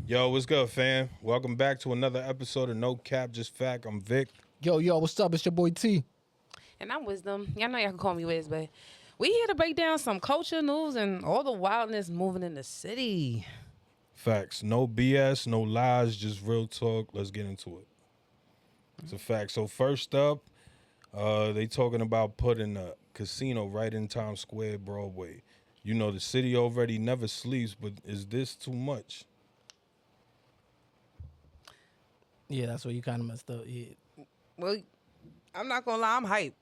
Yo, what's good, fam? Welcome back to another episode of No Cap, Just Fact. I'm Vic. Yo, what's up? It's your boy T. And I'm Wisdom. Y'all know y'all can call me Wiz, but we here to break down some culture news and all the wildness moving in the city. Facts. No BS, no lies, just real talk. Let's get into it. It's a fact. So first up, they talking about putting a casino right in Times Square, Broadway. You know, the city already never sleeps, but is this too much? Yeah, that's where you kind of messed up. Yeah. Well, I'm not gonna lie, I'm hype.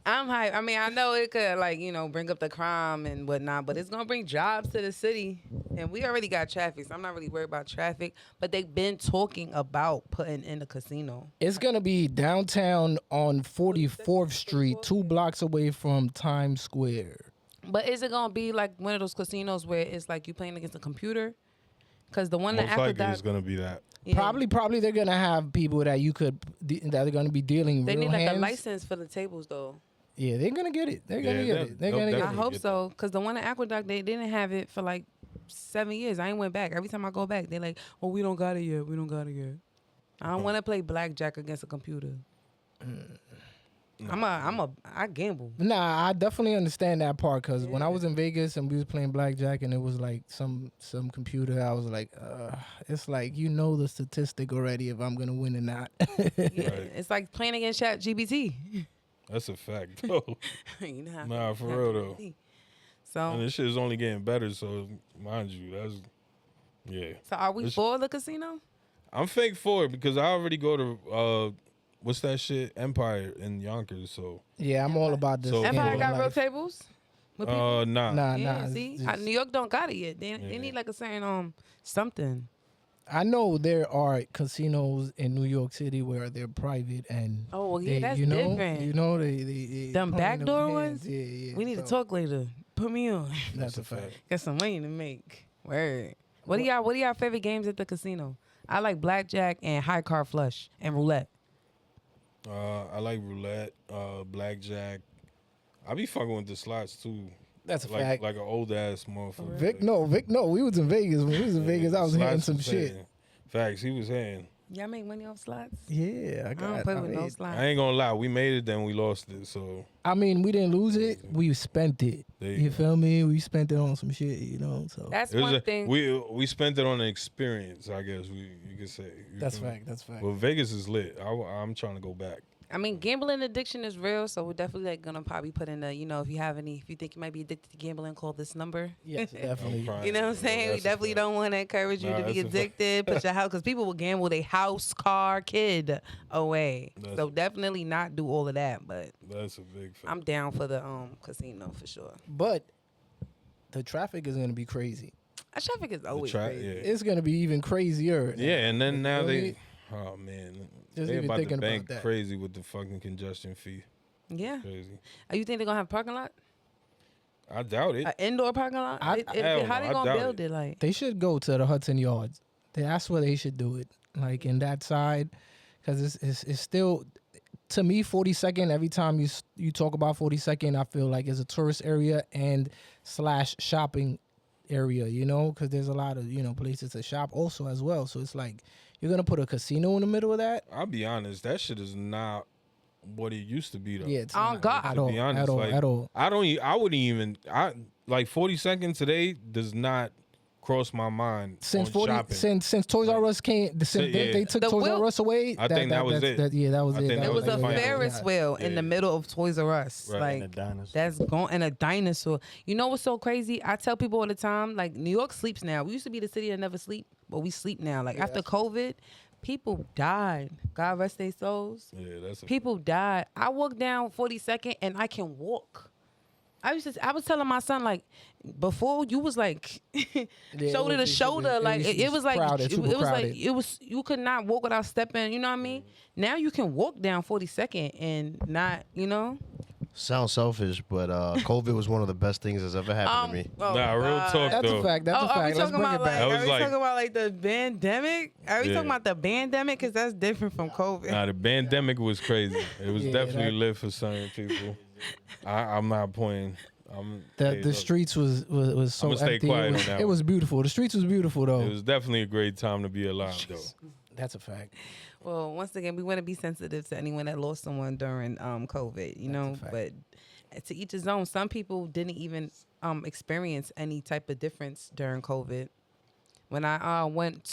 I'm hype. I mean, I know it could bring up the crime and whatnot, but it's gonna bring jobs to the city. And we already got traffic, so I'm not really worried about traffic. But they've been talking about putting in a casino. It's going to be downtown on 44th Street, 2 blocks away from Times Square. But is it gonna be like one of those casinos where it's like you playing against a computer? Because the one Most that likely it's going to be that. Yeah. Probably they're going to have people that that are going to be dealing They real need like hands. a license for the tables though. Yeah, they're going to get it. They're going to Yeah, get it. They're they'll going to get I definitely it. hope get so, because the one at Aqueduct, they didn't have it for like 7 years. I ain't went back. Every time I go back, they're like, "Oh, we don't got it yet. We don't got it yet." I don't want to play blackjack against a computer. I gamble. Nah, I definitely understand that part because when I was in Vegas and we was playing blackjack and it was like some computer, I was like, it's like you know the statistic already if I'm gonna win or not. Yeah, Right. it's like playing against ChatGPT. That's a fact, though. You know how Nah, for real, though. ChatGPT. And So, this shit is only getting better, so mind you, yeah. so are we This- for the casino? I'm fake for it because I already go to what's that shit? Empire in Yonkers. So Yeah, I'm all about this. So- Empire Yeah. got real life. tables. With people? nah. Yeah, see, it's just- New York don't got it yet. They Yeah. need like a certain something. I know there are casinos in New York City where they're private and Oh, well, yeah, they, that's you know, different. You know, they Them playing backdoor hands. ones? Yeah. We need to So, talk later. Put me on. That's a fact. Got some money to make. Word. What are y'all favorite games at the casino? I like blackjack and high card flush and roulette. I like roulette, blackjack. I be fucking with the slots too. That's a like fact. like an old ass motherfucker. Vic, no. We was in Vegas. When we was in Vegas, I was hitting Slots some was shit. hitting. Facts, he was hitting. Y'all make money off slots? Yeah, I don't play with no slots. I ain't gonna lie, we made it, then we lost it. So I mean, we didn't lose it. We spent it. there You go. feel me? We spent it on some shit, you know. So That's It was one thing. we spent it on an experience, I guess you could say. You that's feel me? fact. That's fact. Well, Vegas is lit. I'm trying to go back. I mean, gambling addiction is real, so we're definitely gonna probably put in if you think you might be addicted to gambling, call this number. Yes, definitely. crying. You know what I'm saying? We That's a definitely fact. don't want to encourage you Nah, to be that's a fact. addicted. Put your house, because people will gamble their house, car, kid away. That's So a- definitely not do all of that. But That's a big fact. I'm down for the casino for sure. But the traffic is gonna be crazy. Traffic is always crazy. Yeah. It's gonna be even crazier. Yeah, and then now feel they, me? oh man, Just they even about to thinking about bank that. crazy with the fucking congestion fee. Yeah. Crazy. You think they're gonna have a parking lot? I doubt it. An indoor parking lot? I- hell How no, they I gonna doubt build it. it? Like, They should go to the Hudson Yards. That's where they should do it. Like in that side, because it's still, to me, 42nd. Every time you talk about 42nd, I feel like it's a tourist area and / shopping area. You know, because there's a lot of places to shop also as well. So it's like you're gonna put a casino in the middle of that. I'll be honest, that shit is not what it used to be though. Yeah, it's Oh, not God. at To all, be honest, at all, like, at all. I wouldn't even. Like 42nd today does not cross my mind Since on 40, shopping. since Toys R Us came, since yeah. they took The Toys wheel- R Us away. I think that was that's- it. yeah, that was I it. think That that it was was a the final. Ferris wheel in Yeah. the middle of Toys R Us. Right. Like, And a dinosaur. that's gone, and a dinosaur. You know what's so crazy? I tell people all the time, like, New York sleeps now. We used to be the city that never sleep, but we sleep now. Like, after COVID, people died. God rest their souls. Yeah, that's a People died. I walk down 42nd and I can walk. I was telling my son, like, before you was like shoulder to was- shoulder, like it was like crowded, it super was like crowded. it was, you could not walk without stepping. You know what I mean? Now you can walk down 42nd and not, Sounds selfish, but COVID was one of the best things that's ever happened to me. Nah, real talk That's though. a fact. That's a Are we fact. Let's talking bring about it like? back. That Are was we like- talking about like the pandemic? Are we Yeah. talking about the pandemic? Because that's different from COVID. Nah, the pandemic was crazy. It was Yeah, definitely that- lit for certain people. I'm not pointing. The streets was so I'ma stay empty. quiet It was, on that it one. was beautiful. The streets was beautiful though. It was definitely a great time to be alive, though. That's a fact. Well, once again, we want to be sensitive to anyone that lost someone during COVID, you know. fact. But to each his own. Some people didn't even experience any type of difference during COVID. When I went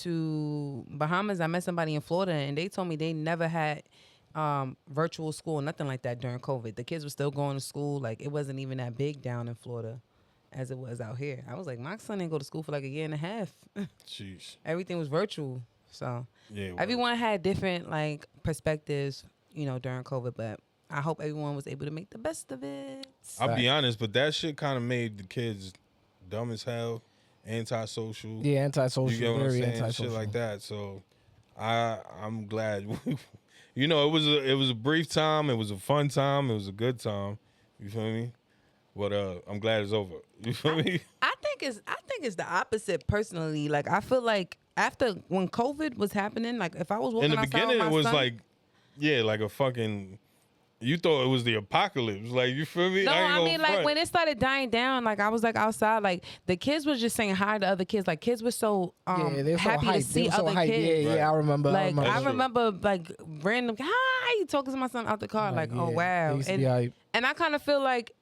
to Bahamas, I met somebody in Florida, and they told me they never had virtual school, nothing like that during COVID. The kids were still going to school. Like, it wasn't even that big down in Florida as it was out here. I was like, my son didn't go to school for like a year and a half. Jeez. Everything was virtual. So Yeah. everyone had different like perspectives, you know, during COVID, but I hope everyone was able to make the best of it. I'll be honest, but that shit kind of made the kids dumb as hell, antisocial. Yeah, antisocial. You get what I'm Very saying? antisocial. Shit like that. So I'm glad. You know, it was a brief time. It was a fun time. It was a good time. You feel me? But I'm glad it's over. You feel me? I think it's the opposite personally. Like, I feel like after when COVID was happening, like if I was walking In the outside beginning, with it my was son, like, yeah, like a fucking. You thought it was the apocalypse. Like, you feel me? no, ain't I gonna mean, like front. when it started dying down, like I was like outside, like the kids was just saying hi to other kids. Like kids were so Yeah, they were so happy to hyped. They see were so other hyped. kids. Yeah, I remember. Like That's I true. remember, like random hi talking to my son out the car. Like, oh yeah, wow, they used to be hyped. and I kind of feel like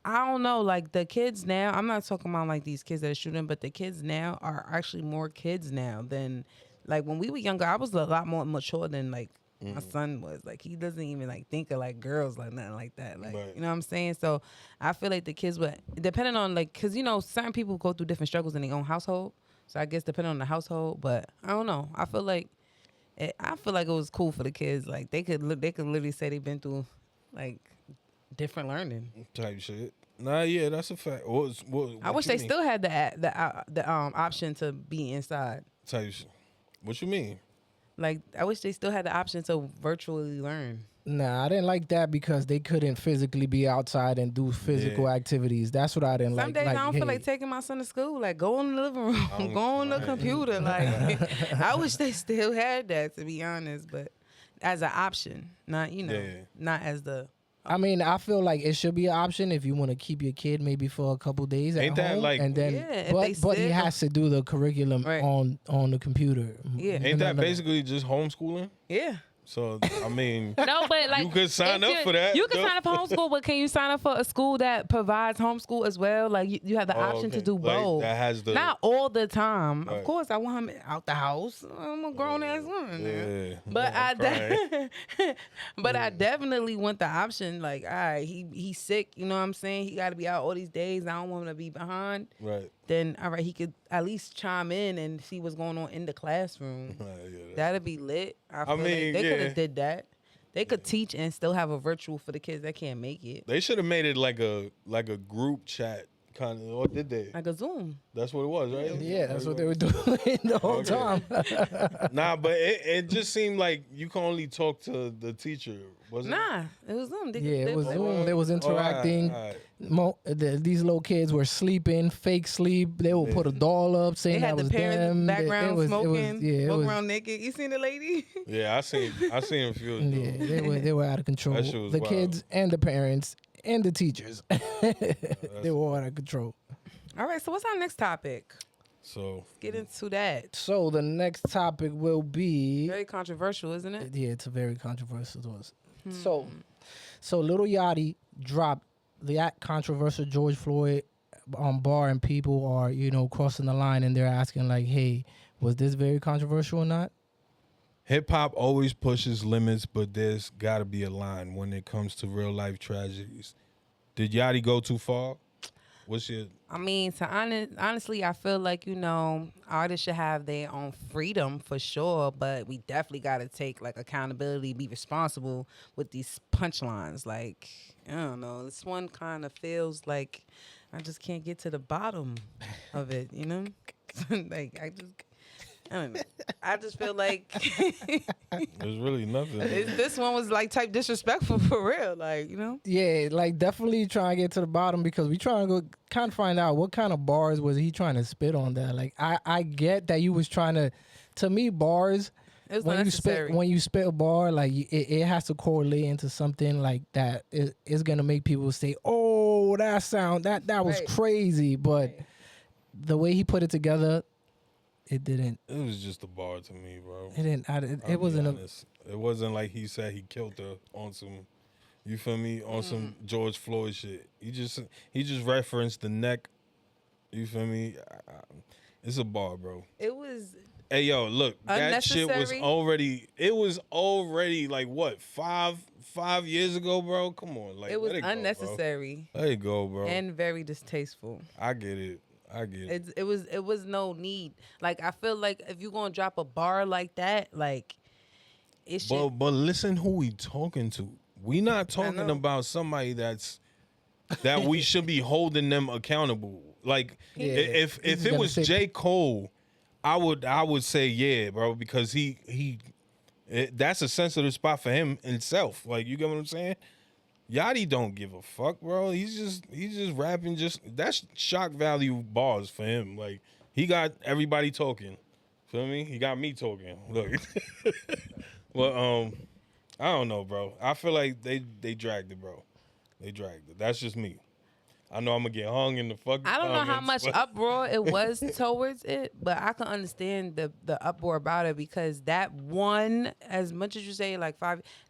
I don't know, like the kids now. I'm not talking about like these kids that are shooting, but the kids now are actually more kids now than like when we were younger. I was a lot more mature than like my son was. Like he doesn't even like think of like girls like nothing like that. Like Right. you know what I'm saying? So I feel like the kids would depending on like because you know certain people go through different struggles in their own household. So I guess depending on the household, but I don't know. I feel like it was cool for the kids. Like they could literally say they've been through like different learning. Type shit. Nah, yeah, that's a fact. I wish they still had the option to be inside. Type shit. What you mean? Like I wish they still had the option to virtually learn. Nah, I didn't like that because they couldn't physically be outside and do physical activities. That's what I didn't like. Some days like, I don't feel like taking my son to school. Like go in the living room, go on the computer. Like I wish they still had that, to be honest. But as an option, not not as the. I mean, I feel like it should be an option if you want to keep your kid maybe for a couple days Ain't at that home, like- and then Yeah, if but they he sick. has to do the curriculum Right. on the computer. Yeah. Ain't that basically just homeschooling? Yeah. So I mean, No, but like You could sign if up for that, You can though. sign up for homeschool, but can you sign up for a school that provides homeschool as well? Like you have the option to okay. do Like, both. that has the Not all the time. Right. Of course, I want him out the house. I'm a grown ass woman. man. yeah. But I'm crying. I definitely want the option. Like, all right, he's sick. You know what I'm saying? He got to be out all these days. I don't want him to be behind. Right. Then, all right, he could at least chime in and see what's going on in the classroom. Yeah, That'd be lit. I feel mean, like they could yeah. have did that. They could teach and still have a virtual for the kids that can't make it, They should have made it like a group chat kind of. Or did they? like a Zoom. That's what it was, right? Yeah, that's what they were doing the whole Okay. time. Nah, but it just seemed like you can only talk to the teacher, wasn't it? Nah, it was Zoom. Yeah, it was Zoom. They was interacting. all right. These little kids were sleeping, fake sleep. They would put a doll up saying They that had the was parents in them. the background smoking, it walking was, around naked. You seen the lady? Yeah, I seen a few. of yeah, those. they were out of control. That shit was The wild. kids and the parents and the teachers, they were all out of control. All right, so what's our next topic? So Get into that. So the next topic will be Very controversial, isn't it? yeah, it's a very controversial one. So Lil Yachty dropped the controversial George Floyd bar, and people are crossing the line and they're asking like, hey, was this very controversial or not? hip hop always pushes limits, but there's got to be a line when it comes to real life tragedies. Did Yachty go too far? What's your I mean, honestly, I feel like, artists should have their own freedom for sure, but we definitely got to take like accountability, be responsible with these punchlines. Like, I don't know, this one kind of feels like I just can't get to the bottom of it, like I don't know. I just feel like There's really nothing. this one was like type disrespectful for real, like, Yeah, like definitely trying to get to the bottom because we trying to go kind of find out what kind of bars was he trying to spit on that. Like I get that you was trying to me bars It was when unnecessary. you spit a bar, like it has to correlate into something like that. It's gonna make people say, "Oh, that was Right. crazy," but Right. the way he put it together, it didn't. It was just a bar to me, bro. It didn't. I'll It be wasn't a. honest. It wasn't like he said he killed her on some. You feel me? On some George Floyd shit. He just referenced the neck. You feel me? It's a bar, bro. It was Hey yo, look, that shit was Unnecessary. already. It was already like what 5 years ago, bro. Come on, like it was let it go, bro. unnecessary Let it go, bro. and very distasteful. I get it. It was no need. Like I feel like if you gonna drop a bar like that, like it should. But listen, who we talking to? We not talking know. about somebody that we should be holding them accountable. Like Yeah. if He's it gonna was say- J. Cole, I would say yeah, bro, because that's a sensitive spot for him himself. Like you get what I'm saying? Yachty don't give a fuck, bro. He's just rapping. That's shock value bars for him. Like he got everybody talking. Feel me? He got me talking. Look, well, I don't know, bro. I feel like they dragged it, bro. They dragged it. That's just me. I know I'm gonna get hung in the fucking. I don't know how much comments, but- uproar it was towards it, but I can understand the uproar about it because that one, as much as you say like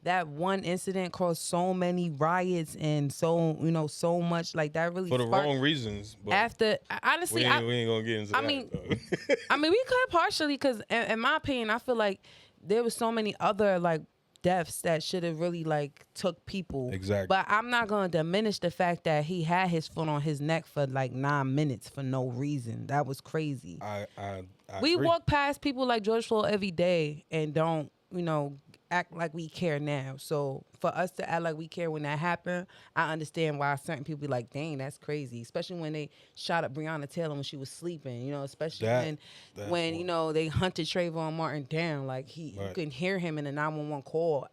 that one incident caused so many riots and so much like that really for the sparked- wrong reasons. But After we honestly, ain't gonna get into I that. mean- though. I mean, we could partially because, in my opinion, I feel like there was so many other like deaths that should have really like took people. Exactly. But I'm not gonna diminish the fact that he had his foot on his neck for like 9 minutes for no reason. That was crazy. I We agree. walk past people like George Floyd every day and don't, act like we care now. So for us to act like we care when that happened, I understand why certain people be like, dang, that's crazy. Especially when they shot up Breonna Taylor when she was sleeping, especially That when part. they hunted Trayvon Martin down. Like you Right. can hear him in the 911 call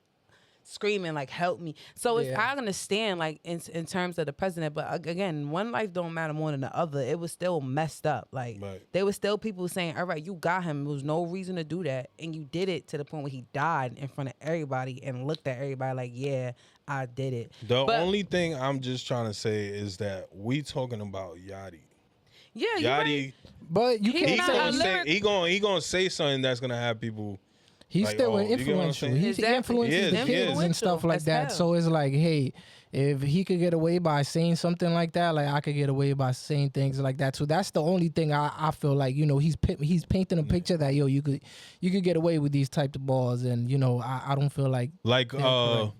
screaming like help me. So it's, Yeah. I understand like in terms of the president, but again, one life don't matter more than the other. It was still messed up. Like Right. there was still people saying, all right, you got him. There was no reason to do that, and you did it to the point where he died in front of everybody and looked at everybody like, yeah, I did it. The But- only thing I'm just trying to say is that we talking about Yachty. Yeah, you right. Yachty, But you He can't he not say a gonna say lyric- he gonna say something that's gonna have people. he's like, still oh, you get what I'm influential. saying? He Exactly. influences He the is, kids he and stuff influential like as that. hell. So it's like, hey, if he could get away by saying something like that, like I could get away by saying things like that. So that's the only thing I feel like he's painting a picture that you could get away with these type of balls, and I don't feel like Like correct.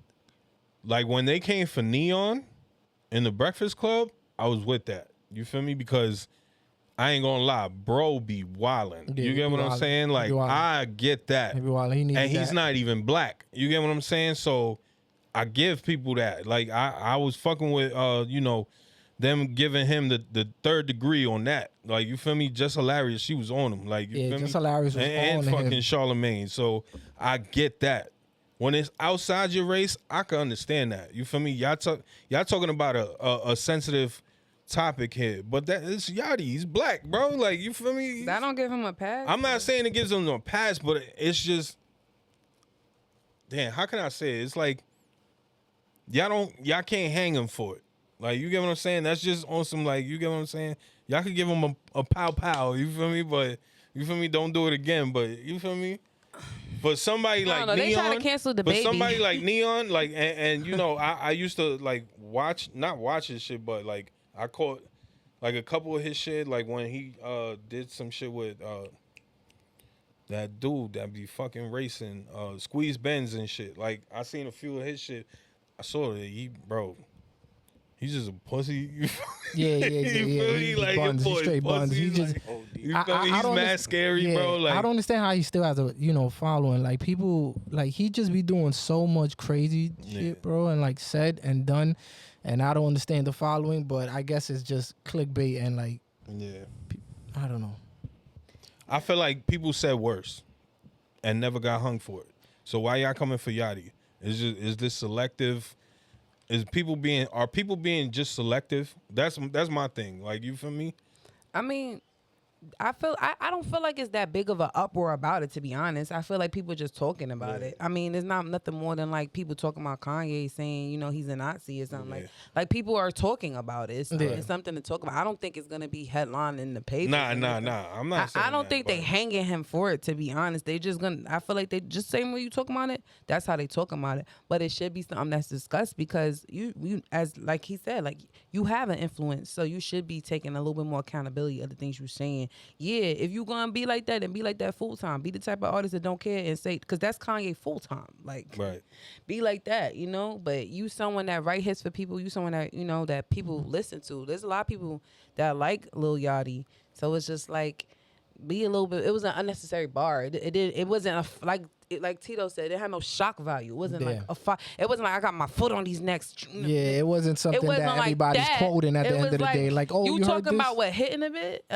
like when they came for Neon in the Breakfast Club, I was with that. You feel me? Because I ain't gonna lie, bro be wildin'. Yeah, You he get be what I'm wildin'. saying? He Like be wildin'. I get that. every while he needs And he's that. not even black. You get what I'm saying? So I give people that. Like I was fucking with them giving him the third degree on that. Like you feel me? Just Hilarious. She was on him. Like you Yeah, feel Just me? Hilarious was and on fucking him. Charlemagne. So I get that. When it's outside your race, I can understand that. You feel me? Y'all talking about a sensitive topic here, but that it's Yachty. He's black, bro. Like you feel me? That don't give him a pass. I'm not saying it gives him a pass, but it's just, damn. How can I say it? It's like y'all can't hang him for it. Like you get what I'm saying? That's just on some like you get what I'm saying. Y'all could give him a pow. You feel me? But you feel me? Don't do it again. But you feel me? But somebody like no, Neon, they trying to cancel the but baby. somebody like Neon, like and I used to like not watch his shit, but like I caught like a couple of his shit, like when he did some shit with that dude that be fucking racing, Squeeze Benz and shit. Like I seen a few of his shit. I saw that he's just a pussy. Yeah. You feel me? He Like, buns. your He boy straight buns. pussy. He just. Like, you I- feel me? I He's don't mad underst- scary, yeah, bro. Like I don't understand how he still has a following. Like people, like he just be doing so much crazy Yeah. shit, bro, and like said and done, and I don't understand the following. But I guess it's just clickbait and like yeah. I don't know. I feel like people said worse and never got hung for it. So why y'all coming for Yachty? Is this selective? Are people being just selective? That's my thing. Like you feel me? I mean, I don't feel like it's that big of an uproar about it, to be honest. I feel like people just talking about it. I mean, it's not nothing more than like people talking about Kanye saying, you know, he's a Nazi or something. Like people are talking about it. It's something to talk about. I don't think it's gonna be headline in the paper. Nah. I'm not saying I don't that, think they hanging him for it, to be honest. They just gonna, I feel like they just same way you talking about it, that's how they talking about it. But it should be something that's discussed because you as like he said, like you have an influence, so you should be taking a little bit more accountability of the things you're saying. Yeah, if you gonna be like that, then be like that full time. Be the type of artist that don't care and say, because that's Kanye full time. Like, be like that, you know. But you someone that write hits for people. You someone that, you know, that people listen to. There's a lot of people that like Lil Yachty, so it's just like be a little bit. It was an unnecessary bar. It wasn't like Tito said, it had no shock value. It wasn't like it wasn't like I got my foot on these necks. Yeah, it wasn't something that like everybody's quoting at the end of the day. Like, oh, you talking heard about what, hitting a bit?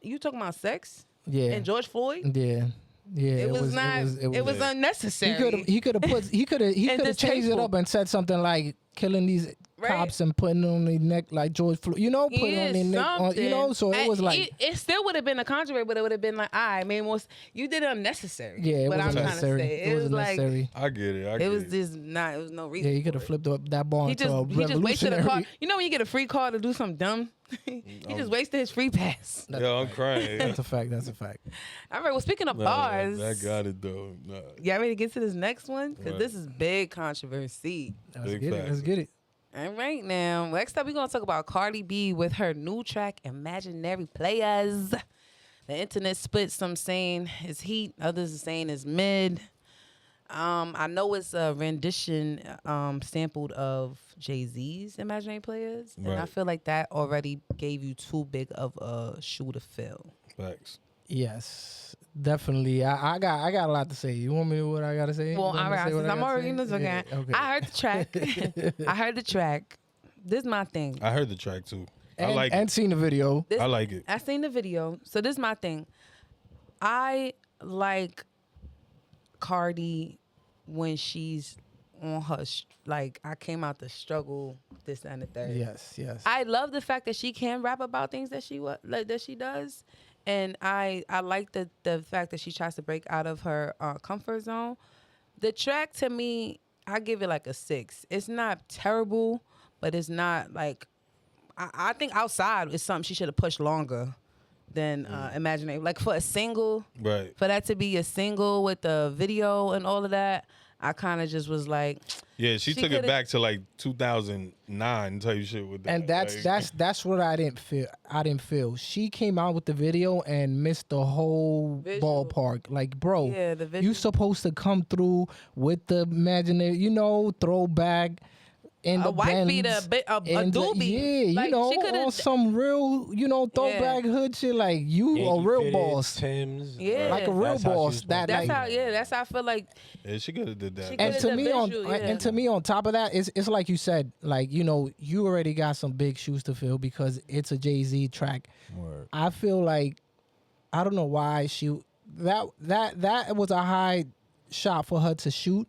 You talking about sex? Yeah. And George Floyd? Yeah. Yeah, it was unnecessary. He could have changed it up and said something like killing these cops and putting on their neck like George Floyd, you know, putting on their neck, you know. So it was like it still would have been a controversy, but it would have been like, I mean, you did it unnecessary. Yeah, it was unnecessary. It was unnecessary. Like, I get it. It was just not. It was no reason. Yeah, he could have flipped up that ball into a he just wasted a car. revolutionary. You know when you get a free car to do something dumb, he just wasted his free pass. Yeah, I'm crying. That's a fact. That's a fact. All right. Well, speaking of bars, I got it though. Y'all ready to get to this next one? Because this is big controversy. Let's get it. All right, now. Next up, we're going to talk about Cardi B with her new track, Imaginary Players. The internet split, some saying it's heat, others are saying it's mid. I know it's a rendition sampled of Jay-Z's Imaginary Players. And I feel like that already gave you too big of a shoe to fill. Facts. Yes, definitely. I got a lot to say. You want me to what I gotta say? Well, all right. I'm already in this again. Okay. I heard the track. I heard the track. This is my thing. I heard the track too. And, I like and seen the video. I like it. I seen the video. So this is my thing. I like Cardi when she's on her like I came out the struggle, this and the third. Yes. I love the fact that she can rap about things that she does. And I like the fact that she tries to break out of her comfort zone. The track, to me, I give it like a 6. It's not terrible, but it's not like... I think Outside is something she should have pushed longer than Imaginary. Like for a single, for that to be a single with the video and all of that, I kind of just was like... Yeah, she took it back to like 2009 type shit with that. And that's what I didn't feel. She came out with the video and missed the whole ballpark. Like, bro, you supposed to come through with the Imaginary, you know, throwback. In the white beat, a doobie. Yeah, like, you know, on some real, you know, throwback hood shit. Like, you a real boss. Tim's, like a real boss. That's how I feel like. Yeah, she could have did that. And to me, on top of that, it's like you said, like, you know, you already got some big shoes to fill because it's a Jay-Z track. Word. I feel like, I don't know why that was a high shot for her to shoot.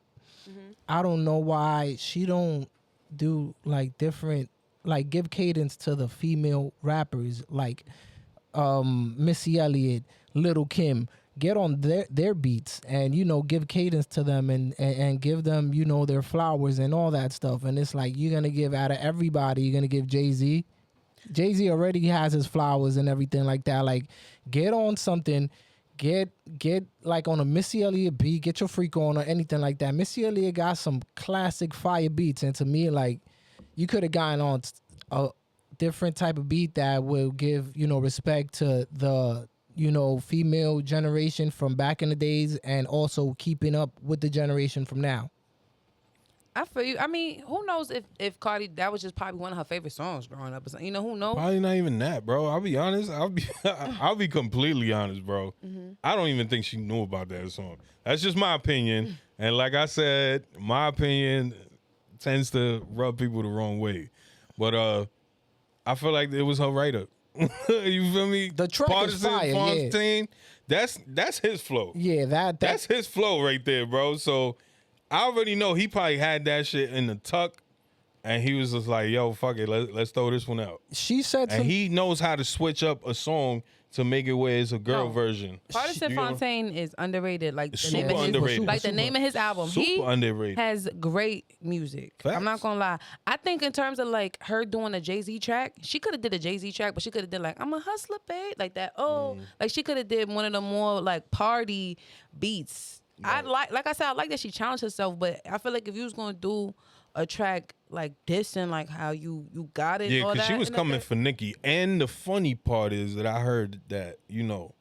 Mm-hmm. I don't know why she don't do like different, like give cadence to the female rappers like Missy Elliott, Little Kim. Get on their beats and, you know, give cadence to them and give them, you know, their flowers and all that stuff. And it's like, you're going to give out of everybody, you're going to give Jay-Z. Jay-Z already has his flowers and everything like that. Like, get on something. Get like on a Missy Elliott beat, get your freak on or anything like that. Missy Elliott got some classic fire beats, and to me, like, you could have gotten on a different type of beat that will give, you know, respect to the, you know, female generation from back in the days and also keeping up with the generation from now. I feel you. I mean, who knows if Cardi, that was just probably one of her favorite songs growing up or something. You know, who knows? Probably not even that, bro. I'll be honest. I'll be completely honest, bro. Mm-hmm. I don't even think she knew about that song. That's just my opinion. And like I said, my opinion tends to rub people the wrong way. But I feel like it was her writer. You feel me? The track is fire, Fontaine, that's his flow. Yeah, that's his flow right there, bro. So I already know he probably had that shit in the tuck and he was just like, "Yo, fuck it, let's throw this one out." She said And he knows how to switch up a song to make it where it's a girl version. Partisan You know? Fontaine is underrated. Like the Super name of his, underrated. like the name of his album. He Super underrated. has great music. Facts. I'm not gonna lie. I think in terms of like her doing a Jay-Z track, she could have did a Jay-Z track, but she could have did like I'm a hustler, babe, like that. Like she could have did one of the more like party beats. Right. I like I said, I like that she challenged herself, but I feel like if you was gonna do a track like this and like how you got it, Yeah, all because that, she was and coming that- for Nicki. And the funny part is that I heard that, you know,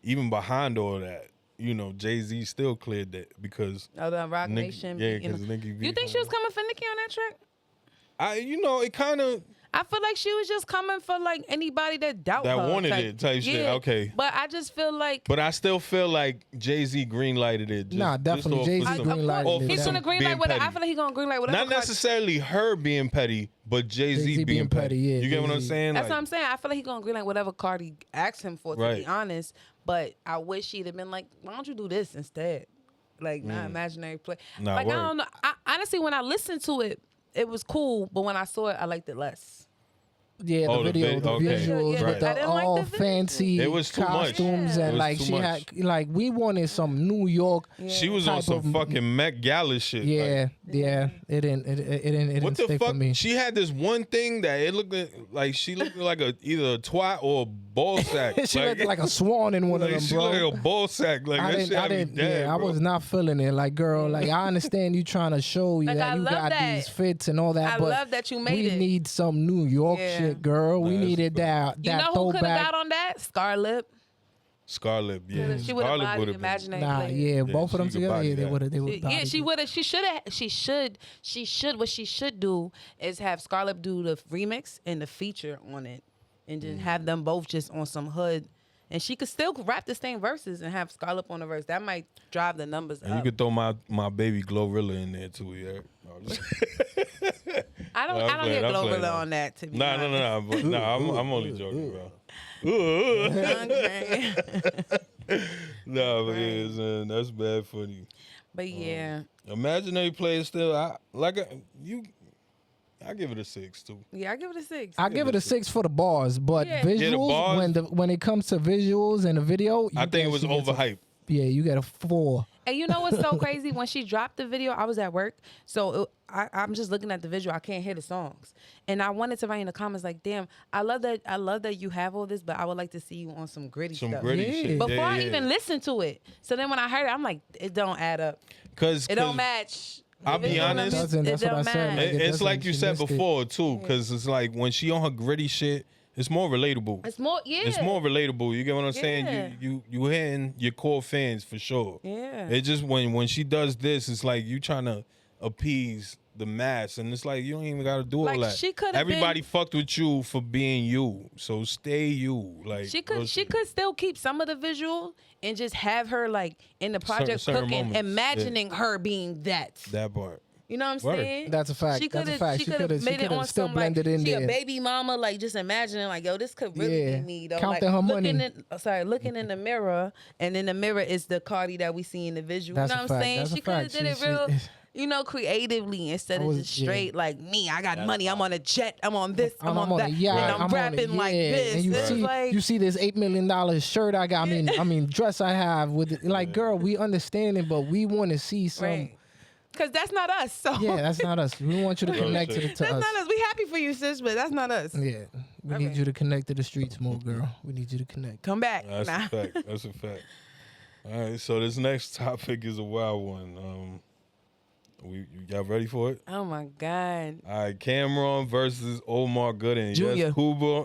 even behind all that, you know, Jay-Z still cleared that because Oh, the Rock Nicki- Nation. yeah, beat, you know. 'cause Nicki You beat think her. she was coming for Nicki on that track? you know, it kind of I feel like she was just coming for like anybody that doubt That her. wanted it type shit, okay. But I just feel like But I still feel like Jay-Z greenlighted it. Nah, definitely off Jay-Z for I- some- greenlighted off it. for he's some gonna green being light whatever. I petty. feel like he's gonna green light whatever. Not necessarily her being petty, but Jay-Z being petty. yeah, You get what I'm Jay-Z. saying? That's Like, what I'm saying. I feel like he's gonna green light whatever Cardi asked him for. To Right. be honest, but I wish she'd have been like, "Why don't you do this instead?" Like not imaginary play. Nah, like word. I don't know. I, honestly, when I listened to it, it was cool. But when I saw it, I liked it less. Yeah, Oh, the the video, the okay. visuals Yeah, with right. the I didn't like all the video. fancy It was too much. costumes Yeah. It and was like too she much. had like we wanted some New York. She was on type some of- fucking Met Gala shit. like, Yeah. It didn't what the stick fuck? for me. She had this one thing that it looked like she looked like either a twat or a ball sack. She looked like a swan in one of them, she bro. looked like a ball sack. Like that shit had me dead, I bro. was not feeling it. Like, girl, like I understand you trying to show you Like, that I you love got that. these fits and all that, I but love that you made we it. need some New York Yeah. shit, girl. We Nah, that's needed that You know who could have throwback. got on that? Scarlett. Scarlett, yeah. She would have Scarlett bodied would've been- imaginary. Nah, Play. yeah, both of them she could together, body yeah, they that. would have. They would. Yeah, she would have. She should. What she should do is have Scarlett do the remix and the feature on it, and then have them both just on some hood, and she could still rap the same verses and have Scarlett on the verse. That might drive the numbers And up. you could throw my baby Glorilla in there too, yeah. No, I'm just- I don't I'm playing, hear I'm playing. Glorilla on that. To be Nah, honest. I'm only joking, bro. Okay. Nah, but yeah, man, that's bad funny. But yeah, Imaginary player still, I give it a 6 too. yeah, I give it a 6. I give it a 6 for the bars, but Yeah. visuals Yeah, the bars- when it comes to visuals and the video, I think it was she gets a- overhyped. Yeah, you get a 4. And you know what's so crazy? When she dropped the video, I was at work, so I'm just looking at the visual. I can't hear the songs, and I wanted to write in the comments like, "Damn, I love that you have all this, but I would like to see you on some gritty Some stuff." gritty Yeah. shit. Before yeah, I yeah. even listened to it, so then when I heard it, I'm like, it don't add up. Cause It don't match. I'll The be visual and the honest. music, Doesn't- it that's what don't I said, match. like, it It's doesn't- like you she said missed it. before too, because it's like when she on her gritty shit, it's more relatable. It's more, yeah. It's more relatable. You get what I'm saying? Yeah. You hitting your core fans for sure. Yeah. It just when she does this, it's like you trying to appease the mass, and it's like you don't even got to do Like, all that. she coulda Everybody been- fucked with you for being you, so stay you. Like She real could shit. still keep some of the visual and just have her like in the project certain cooking, moments, imagining her being that. that part. You know what I'm Word. saying? That's a fact. She That's a coulda- fact. She coulda- she made it coulda on still some, like, blended in she there. a baby mama, like just imagining, like, yo, this could really Yeah. be me. Though. Counting like, her looking money. looking in the mirror, and in the mirror is the Cardi that we see in the visual. That's you know a what I'm fact. saying? That's a She could have fact. did it She- real, you know, creatively instead I of was- just yeah. straight like me. I got money. I'm on a jet. I'm on this. I'm on a that. yacht, And I'm on a- rapping like yeah. this. And It's like, you see this $8 million shirt I got. I mean, dress I have with it. Like, girl, we understand it, but we want to see some. right. Because that's not us. So Yeah, that's not us. We want you to Real connect to, shit. to that's us. not us. We happy for you, sis, but that's not us. Yeah, we need Okay. you to connect to the streets more, girl. We need you to connect. Come back. That's Nah. a fact. That's a fact. All right, so this next topic is a wild one. Y'all ready for it? Oh my God. All right, Camron versus Omar Gooding. Junior. Yes, Cuba,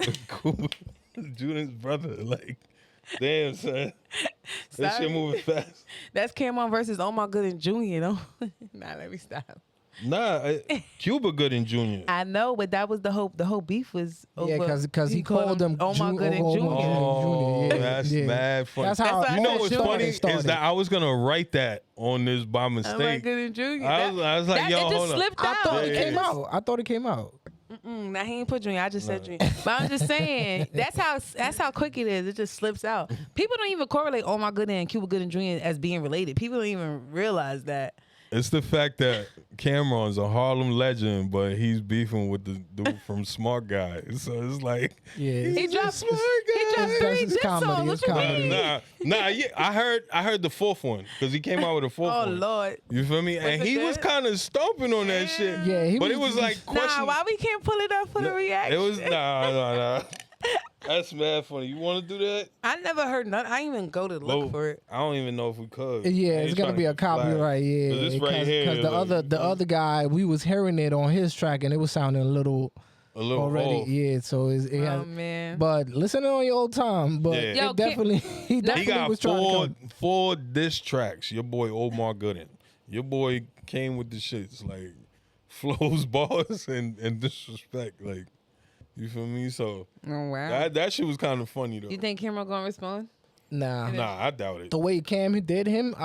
Junior's brother. Like, damn, son. This Sorry. shit moving fast. That's Camron versus Omar Gooding Jr. Though. Nah, let me stop. Nah, Cuba Gooding Jr. I know, but that was the hope. The whole beef was over. Yeah, because he called him Omar Gooding Jr. Oh, Yeah, that's yeah. mad funny. That's how That's You know how what's it funny started. is that I was gonna write that on this by Omar mistake. Gooding Jr. I was like, that, yo, it just hold up. slipped I out. thought it Yeah. came out. I thought it came out. Nah, he ain't put Junior. I just said Junior. But I'm just saying that's how quick it is. It just slips out. People don't even correlate Omar Gooding and Cuba Gooding Jr. as being related. People don't even realize that. It's the fact that Camron's a Harlem legend, but he's beefing with the dude from Smart Guy. So it's like, Yeah. He dropped Smart he Guy. dropped It's- three it's diss comedy, songs. it's What you comedy. mean? Yeah, I heard the fourth one because he came out with a fourth Oh one. Lord. You feel me? And it he was good? kind of stomping on that shit. Yeah, he but was- it was like Nah, question. why we can't pull it up for the reaction? It was nah. That's mad funny. You want to do that? I never heard none. I didn't even go to look Well, for it. I don't even know if we could. Yeah, I it's ain't gonna trying be to a copyright. Yeah, Cause this right here, because the other guy, we was hearing it on his track and it was sounding a little a little already. off. Yeah, so it Oh has, man. but listening on your old time. But Yeah. Yo, it definitely he He definitely got was trying to come. four diss tracks. Your boy Omar Gooding. Your boy came with the shits like flows, bars, and disrespect. Like, you feel me? So Oh wow. that shit was kind of funny though. You think Camron gonna respond? Nah, Nah, I doubt it. the way Cam did him,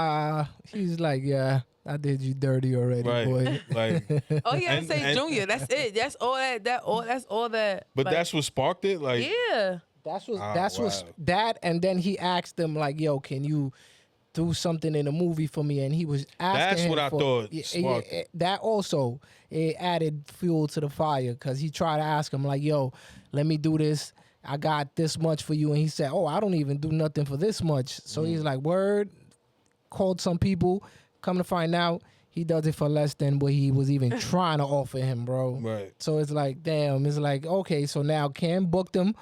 he's like, yeah, I did you dirty already, Right. boy. Like, Oh yeah, And- say and- Junior. That's it. That's all that. That's all that. but like, that's what sparked it. Like, yeah. That's Ah, what wow. that, and then he asked him like, "Yo, can you do something in a movie for me?" And he was asking. That's him what I for- thought Yeah, sparked yeah, that also it added fuel to the fire because he tried to ask him like, "Yo, let me do this. I got this much for you," and he said, "Oh, I don't even do nothing for this much." So he's like, "Word." Called some people. Come to find out, he does it for less than what he was even trying to offer him, bro. right. So it's like, damn. It's like, okay, so now Cam booked him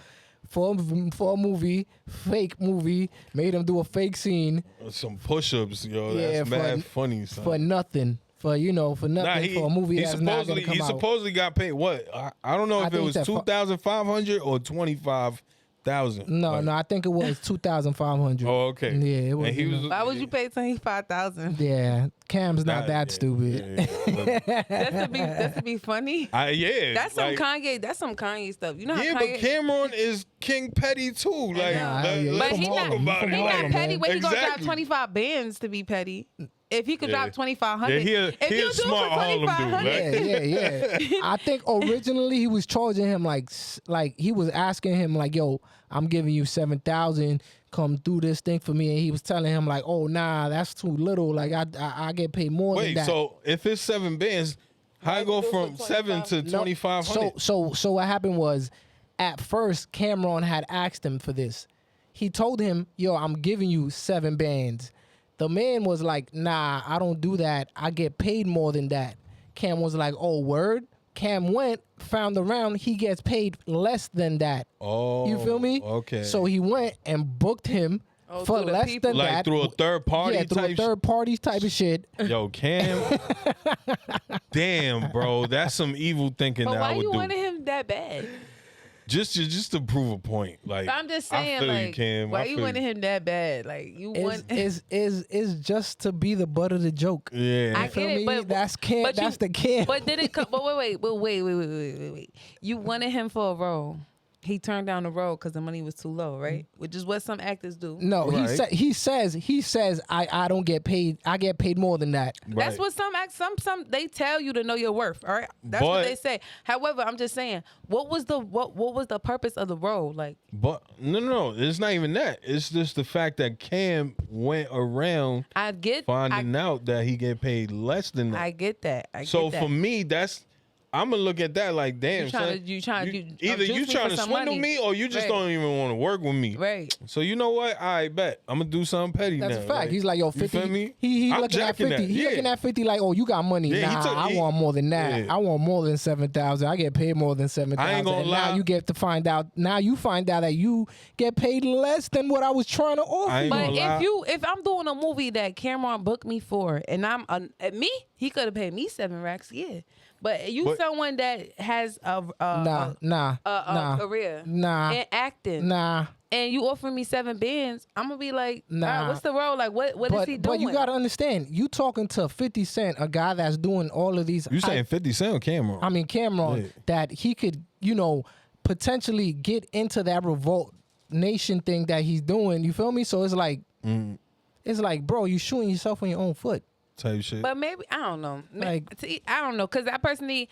for a movie, fake movie, made him do a fake scene Some push-ups, yo. Yeah, That's for- mad funny, son. for nothing. For nothing for a movie he that's not gonna supposedly come he out. supposedly got paid what? I don't know I if it think was that 2,500 or 25,000. No, Like, no, I think it was 2,500. Oh, okay. Yeah, it was. And he was. Why would you pay 25,000? Yeah, Cam's not that yeah, stupid. yeah. That's to be funny. Yeah. That's some like, Kanye. That's some Kanye stuff. You know how Yeah, Kanye. but Camron is King Petty too. Like, Nah, yeah, But from he not, Harlem. about From he it. not Harlem, petty. man. When he gonna drop Exactly. 25 bands to be petty? If he could Yeah. drop 2,500, Yeah, if he you a do smart it for Harlem dude, 2,500, right? Yeah. I think originally he was charging him like he was asking him like, "Yo, I'm giving you 7,000. Come do this thing for me." And he was telling him like, "Oh, nah, that's too little. Like I get paid more than Wait, that." so if it's 7 bands, how it go from 7 to No, 2,500? So what happened was, at first Camron had asked him for this. He told him, "Yo, I'm giving you 7 bands." The man was like, "Nah, I don't do that. I get paid more than that." Cam was like, "Oh, word." Cam went, found around. He gets paid less than that. Oh, You feel me? Okay. So he went and booked him Oh, for through the less people. than like that. through a third party yeah, through type a third party type of shit. Yo, Cam. Damn, bro. That's some evil thinking but that why I would you do. wanted him that bad? Just to prove a point. Like, But I'm just I saying, feel like, you, Cam. why I you feel wanted him that bad? Like, you want. Is just to be the butt of the joke. Yeah. I Feel get me? it, but That's Cam. but That's you- the Cam. But did it come? But wait. You wanted him for a role. He turned down the role because the money was too low, right? Which is what some actors do. No, Right. he says I don't get paid. I get paid more than that. That's Right. what some they tell you to know your worth. All right, that's what But- they say. However, I'm just saying, what was the purpose of the role? Like, But no, it's not even that. It's just the fact that Cam went around I get finding out that he get paid less than that. I get that. So get for that. me, I'm gonna look at that like, damn, You tryna- son, you tryna- you- either juice you me for trying to some swindle money. me or you just Right. don't even want to work with me. right. So you know what? I bet I'm gonna do something petty That's now. a fact. He's like, yo, 50. You feel me? He I'm looking at jacking 50. that. He Yeah. looking at 50 like, oh, you got money. Yeah, he Nah, took- I he- want more than that. Yeah. I want more than 7,000. I get paid more than 7,000. gonna And lie. now you get to find out. Now you find out that you get paid less than what I was trying to offer. I ain't But gonna lie. if I'm doing a movie that Camron booked me for, and I'm at me, he could have paid me 7 racks, yeah. But you But- someone that has a Nah, career nah, in acting, nah. and you offering me 7 bands, I'm gonna be like, Nah. all right, what's the role? Like, what is he doing? But you gotta understand, you talking to 50 Cent, a guy that's doing all of these. You saying 50 Cent or Camron? I mean, Camron, Yeah. that he could, potentially get into that revolt nation thing that he's doing. You feel me? So it's like, Mm. bro, you shooting yourself on your own foot. type shit. But maybe I don't know. Like- See, I don't know, cause that person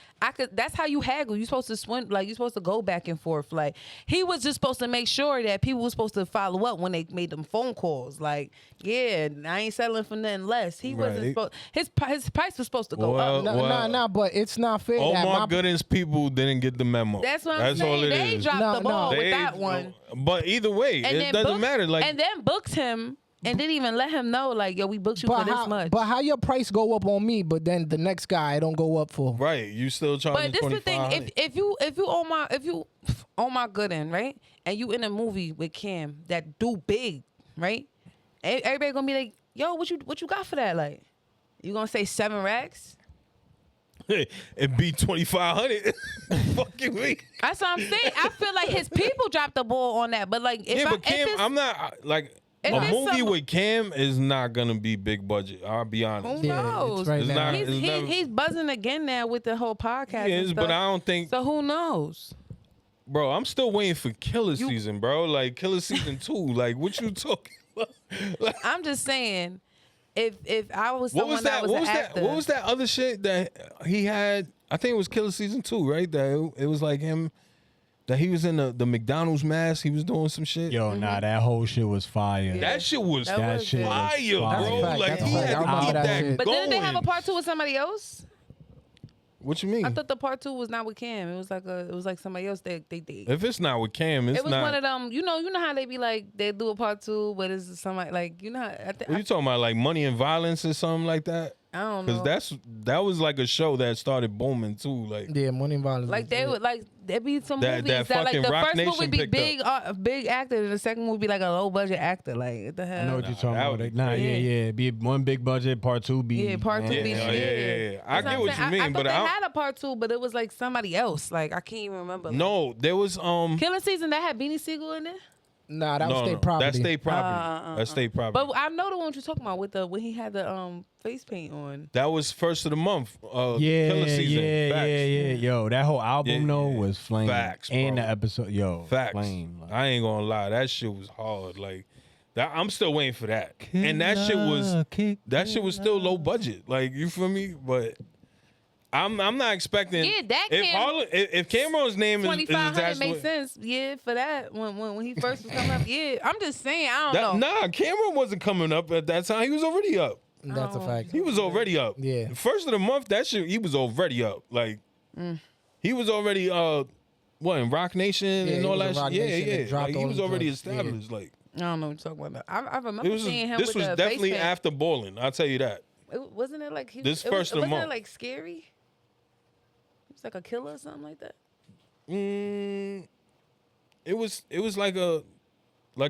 that's how you haggle. You supposed to swim, like you supposed to go back and forth. Like he was just supposed to make sure that people were supposed to follow up when they made them phone calls. Like, yeah, I ain't settling for nothing less. He wasn't Right. supposed. His price was supposed to go Well, up. No, but it's not fair. that Omar my, Gooding's people didn't get the memo. That's what I'm saying. all it They is. dropped No, the ball no. with that one. But either way, And it then doesn't booked- matter. Like, and then booked him and didn't even let him know, like, yo, we booked you for this much. But how your price go up on me, but then the next guy don't go up for? right, you still charging But this the thing, $2,500. if you Omar Gooding, right, and you in a movie with Cam that do big, right, everybody gonna be like, yo, what you got for that? Like, you gonna say 7 racks? It be $2,500. Fucking me. That's what I'm saying. I feel like his people dropped the ball on that, but like, Yeah, but Cam, I'm not like if a it's movie some- with Cam is not gonna be big budget. I'll be honest. Who Yeah, knows? it's right It's now. not- He's, it's he, never- he's buzzing again now with the whole podcast. He and is, stuff. but I don't think, So who knows? bro. I'm still waiting for Killer season, bro. Like Killer season 2. Like what you talking about? Like, I'm just saying, if I was what someone was that? was What an was that? actor, What was that other shit that he had? I think it was Killer season 2, right? That it was like him. That he was in the McDonald's mask. He was doing some shit. Yo, nah, that whole shit was fire. That shit was That That was shit good. was fire, fire. bro. That's a fact, Like that's a he fact. had I to remember keep that that shit. But going. didn't they have a part 2 with somebody else? What you mean? I thought the part 2 was not with Cam. It was like somebody else. They If it's not with Cam, it's it was not. one of them. You know how they be like they do a part 2, but it's somebody like how What you talking about, like Money and Violence or something like that? I don't know. Because that was like a show that started booming too. Like Yeah, Money and Violence. like they would like there be some That- movies that that like fucking the Rock first Nation movie be picked big actor, and the second movie be like a low budget actor. Like what the hell? I know what you're talking that about. would be Nah, crazy. yeah. Be one big budget, part 2 be. Yeah, part 2 yeah, be yeah, shit. yeah. I That's get I'm what you saying. mean, I but thought they I had a part 2, but it was like somebody else. Like I can't even remember. Like, no, there was Killing Season that had Beanie Siegel in it. Nah, that was no, state property. That's state property. That's state property. But I know the one you're talking about with when he had the face paint on. That was first of the month. Yeah, Killer season. yeah, Facts. yeah. Yo, that whole album Yeah, though yeah. was flame. Facts, and bro. the episode, yo, Facts. flame. Like, I ain't gonna lie, that shit was hard. Like that, I'm still waiting for that. And that shit was still low budget. Like you feel me? But I'm not expecting. Yeah, that if Camron's name is 2,500 attached to makes it, sense. Yeah, for that when he first was coming up. Yeah, I'm just saying. I don't know. nah, Cameron wasn't coming up at that time. He was already up. That's a fact. He was already up. Yeah. First of the month, that shit, he was already up. Like, he was already, in Rock Nation Yeah, and he all was that in shit. Rock Yeah, Nation and yeah. dropped Like, he all was them already joints. Yeah. established. Like, I don't know what you're talking about. I remember it was seeing him this with was the definitely face paint. after bowling. I'll tell you that. Wasn't it like he? This it first of the wasn't month. it like scary? He was like a killer or something like that. It was like a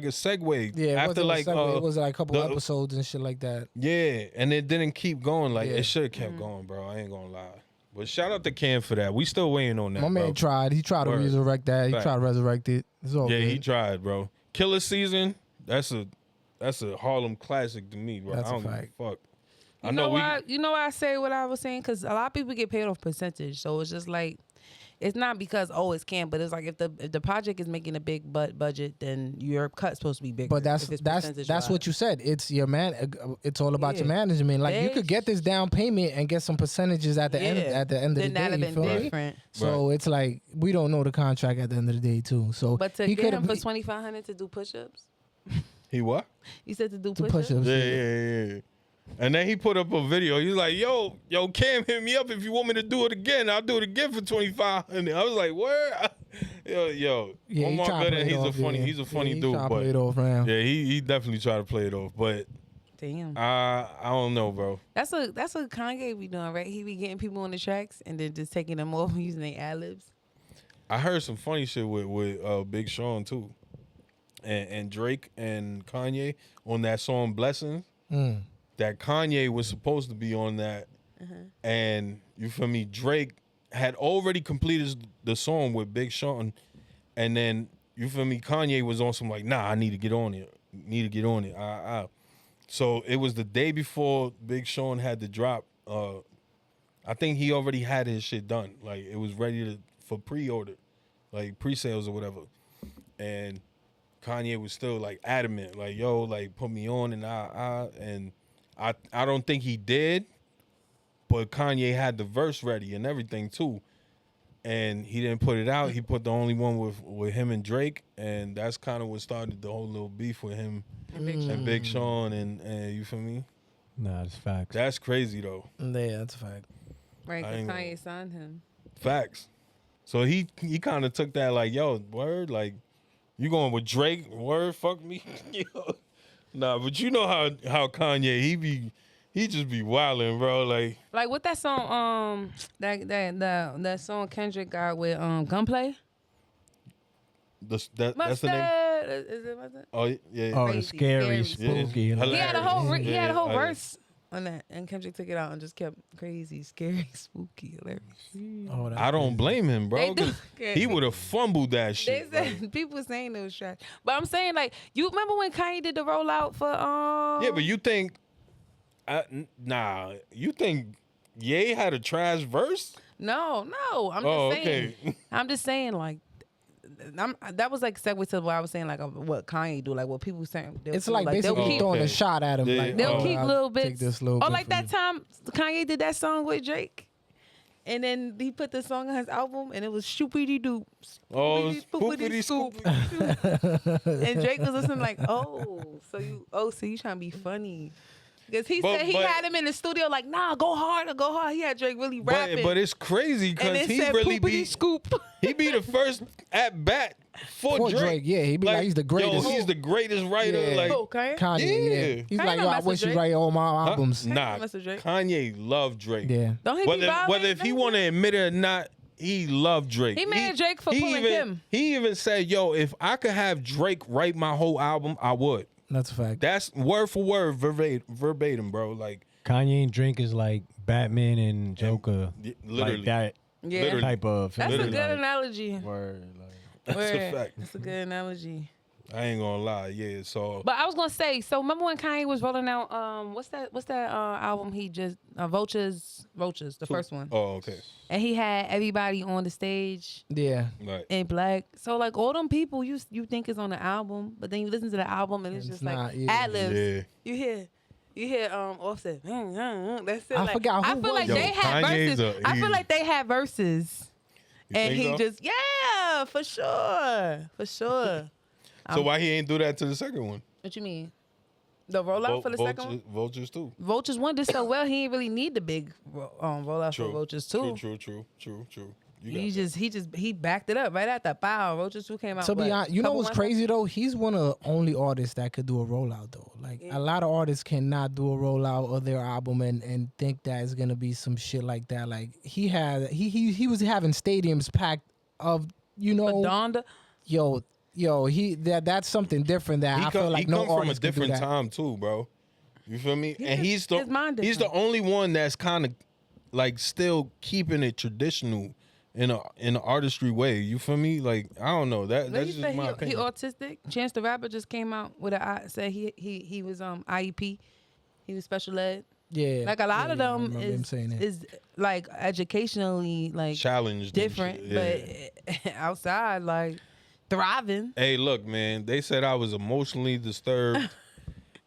segue. Yeah, it after wasn't like a segue. It was like a couple the- episodes and shit like that. yeah, and it didn't keep going. Like Yeah. it should have kept going, bro. I ain't gonna lie. But shout out to Cam for that. We still waiting on that. My man bro. tried. He tried to Word. resurrect that. He Fact. tried to resurrect it. It's all Yeah, good. he tried, bro. Killer season. That's a Harlem classic to me, bro. That's I a don't give a fact. fuck. You know why? You know why I say what I was saying? Because a lot of people get paid off percentage, so it's just like it's not because it's Cam, but it's like if the project is making a big budget, then your cut's supposed to be bigger. But that's if it's that's percentage-wise. what you said. It's your man. It's all about your Yeah. management. Like you They- could get this down payment and get some percentages at the end. Yeah. At the end of Then the day, that'd you have feel been me? different. So it's like we don't know the contract at the end of the day too. So But to he get him could've- for 2,500 to do push-ups, He what? you said to do to push-ups. push-ups. Yeah. And then he put up a video. He's like, yo, Cam, hit me up if you want me to do it again. I'll do it again for 2,500. I was like, where? Yo, Yeah, he Omar trying to Gooding, play it he's a off, funny, yeah. he's a funny Yeah, he dude. trying to But play it off now. yeah, he definitely tried to play it off. But Damn. I don't know, bro. That's what Kanye be doing, right? He be getting people on the tracks and then just taking them off and using their ad-libs. I heard some funny shit with Big Sean too, and Drake and Kanye on that song Blessings. That Kanye was supposed to be on that, and you feel me? Drake had already completed the song with Big Sean, and then you feel me? Kanye was on some like, nah, I need to get on it. So it was the day before Big Sean had to drop. I think he already had his shit done. Like it was ready for pre-order, like pre-sales or whatever. And Kanye was still like adamant, like, yo, like put me on and I don't think he did, but Kanye had the verse ready and everything too. And he didn't put it out. He put the only one with him and Drake, and that's kind of what started the whole little beef with him and Big Sean, and you feel me? Nah, it's facts. That's crazy though. Yeah, that's a fact. Right, I because ain't gonna- Kanye signed him. Facts. So he kind of took that like, yo, word, like you going with Drake? Word, fuck me. Yo. Nah, but you know how Kanye he just be wilding, bro. Like What that song? That song Kendrick got with Gunplay. that's the name. Mustard. Is it Mustard? Oh yeah. Oh, Crazy, the scary, scary. spooky. Yeah. He had a whole Hilarious. he had a whole Yeah, verse on that, and Kendrick took it out and just kept crazy, scary, spooky, hilarious. Oh, that's I don't blame him, bro. They do. 'Cause he would have fumbled that They shit. said people saying it was trash, but I'm saying like you remember when Kanye did the rollout for Yeah, but you think, you think Ye had a trash verse? no, I'm Oh, just saying. okay. I'm just saying like. That was like segue to what I was saying, like what Kanye do, like what people saying. It's like they'll basically keep, throwing Okay. a shot at him. Yeah, Like, they'll Oh, keep I'll little take bits. this little Or bit like from that you. time Kanye did that song with Drake, and then he put the song on his album, and it was shoopity doo, Oh, spoopity spoopity scoop. And Drake was listening like, so you trying to be funny. Because he But- said he but- had him in the studio like, nah, go harder. He had Drake really rapping. But it's crazy and because it he said really poopity be scoop. he be the first at bat for For Drake. Drake, yeah, he be like he's the greatest. Yo, he's the greatest writer. Yeah. Like Oh, Kanye? Kanye, yeah. Yeah. He's Kanye like, don't yo, I mess with wish you Drake. write all my Huh? albums. Nah, mess with Drake. Kanye loved Drake. Yeah. Don't he be Whether violating if he them? want to admit it or not, he loved Drake. He mad at Drake for pulling even, him. He even said, "Yo, if I could have Drake write my whole album, I would." That's a fact. That's word for word, verbatim, bro. Like Kanye and Drake is like Batman and Joker. literally. Like that Yeah. Literally. type of. That's Literally. a good like, analogy. word. Like, That's Word. a fact. That's a good analogy. I ain't gonna lie. Yeah. So But I was gonna say, so remember when Kanye was rolling out what's that album he just Vultures, the first one. Oh, okay. And he had everybody on the stage Yeah. Right. in black. So like all them people you think is on the album, but then you listen to the album and it's just like not, yeah. ad libs. Yeah. You hear Offset. That's it. I like, forgot who I feel was like it. they Yo, had Kanye's verses. I feel like they had verses. You And think he so? just for sure. So why he ain't do that to the second one? What you mean? The rollout for the second one? Vultures too. Vultures 1 did so well, he didn't really need the big rollout True. for Vultures 2. True. You got He backed it up right after Pow. Vultures 2 came out. To be what, honest, you know couple what's months crazy though? He's one of the only artists that could do a rollout though. Like a lot of artists cannot do a rollout of their album and think that it's gonna be some shit like that. Like he was having stadiums packed of after. Donda. That's something different that I feel like he no come from a artist could do different that. time too, bro. You feel me? And his mind he's the different. only one that's kind of like still keeping it traditional in an artistry way. You feel me? Like I don't know What that's you just say my he opinion. autistic? Chance the Rapper just came out with said he was IEP. He was special ed. Yeah, Like a lot of I them remember him saying that. is like educationally like Challenged and different, shit, yeah. but outside like thriving. Hey, look, man. They said I was emotionally disturbed,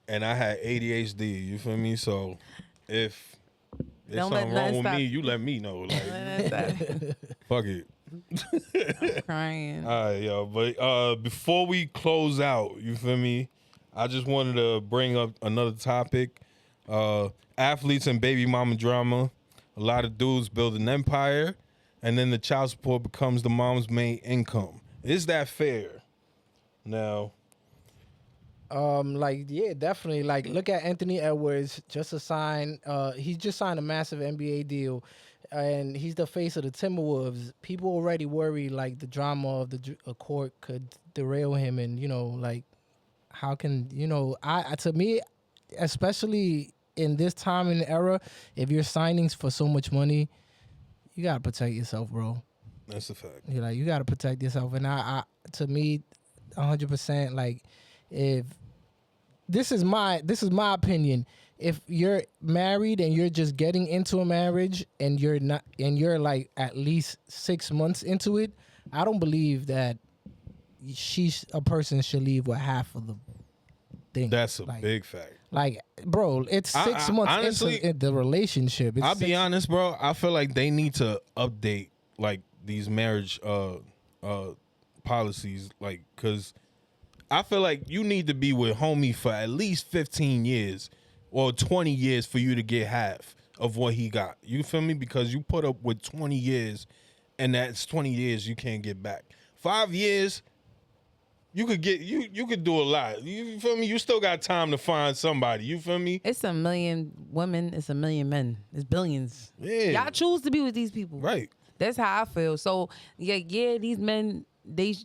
and I had ADHD. You feel me? So if there's Don't let something wrong nothing with stop. me, you let me know. Like, fuck it. I'm crying. All right, yo. But before we close out, you feel me? I just wanted to bring up another topic. Athletes and baby mama drama. A lot of dudes build an empire, and then the child support becomes the mom's main income. Is that fair? Now, Like yeah, definitely. Like look at Anthony Edwards, just he just signed a massive NBA deal, and he's the face of the Timberwolves. People already worry like the drama of the court could derail him, and like how can I to me, especially in this time and era, if you're signing for so much money, you gotta protect yourself, bro. that's a fact. You gotta protect yourself, and I to me, 100%. Like, if this is my opinion, if you're married and you're just getting into a marriage and you're not, and you're like at least 6 months into it, I don't believe that a person should leave with half of the thing. That's a Like, big fact. Like, bro, it's 6 months honestly, into the relationship. I'll be honest, bro. I feel like they need to update like these marriage policies, like, cause I feel like you need to be with homie for at least 15 years or 20 years for you to get half of what he got. You feel me? Because you put up with 20 years, and that's 20 years you can't get back. 5 years. You could get you could do a lot. You feel me? You still got time to find somebody. You feel me? It's a million women. It's a million men. It's billions. Yeah. Y'all choose to be with these people. Right. That's how I feel. So yeah, these men, the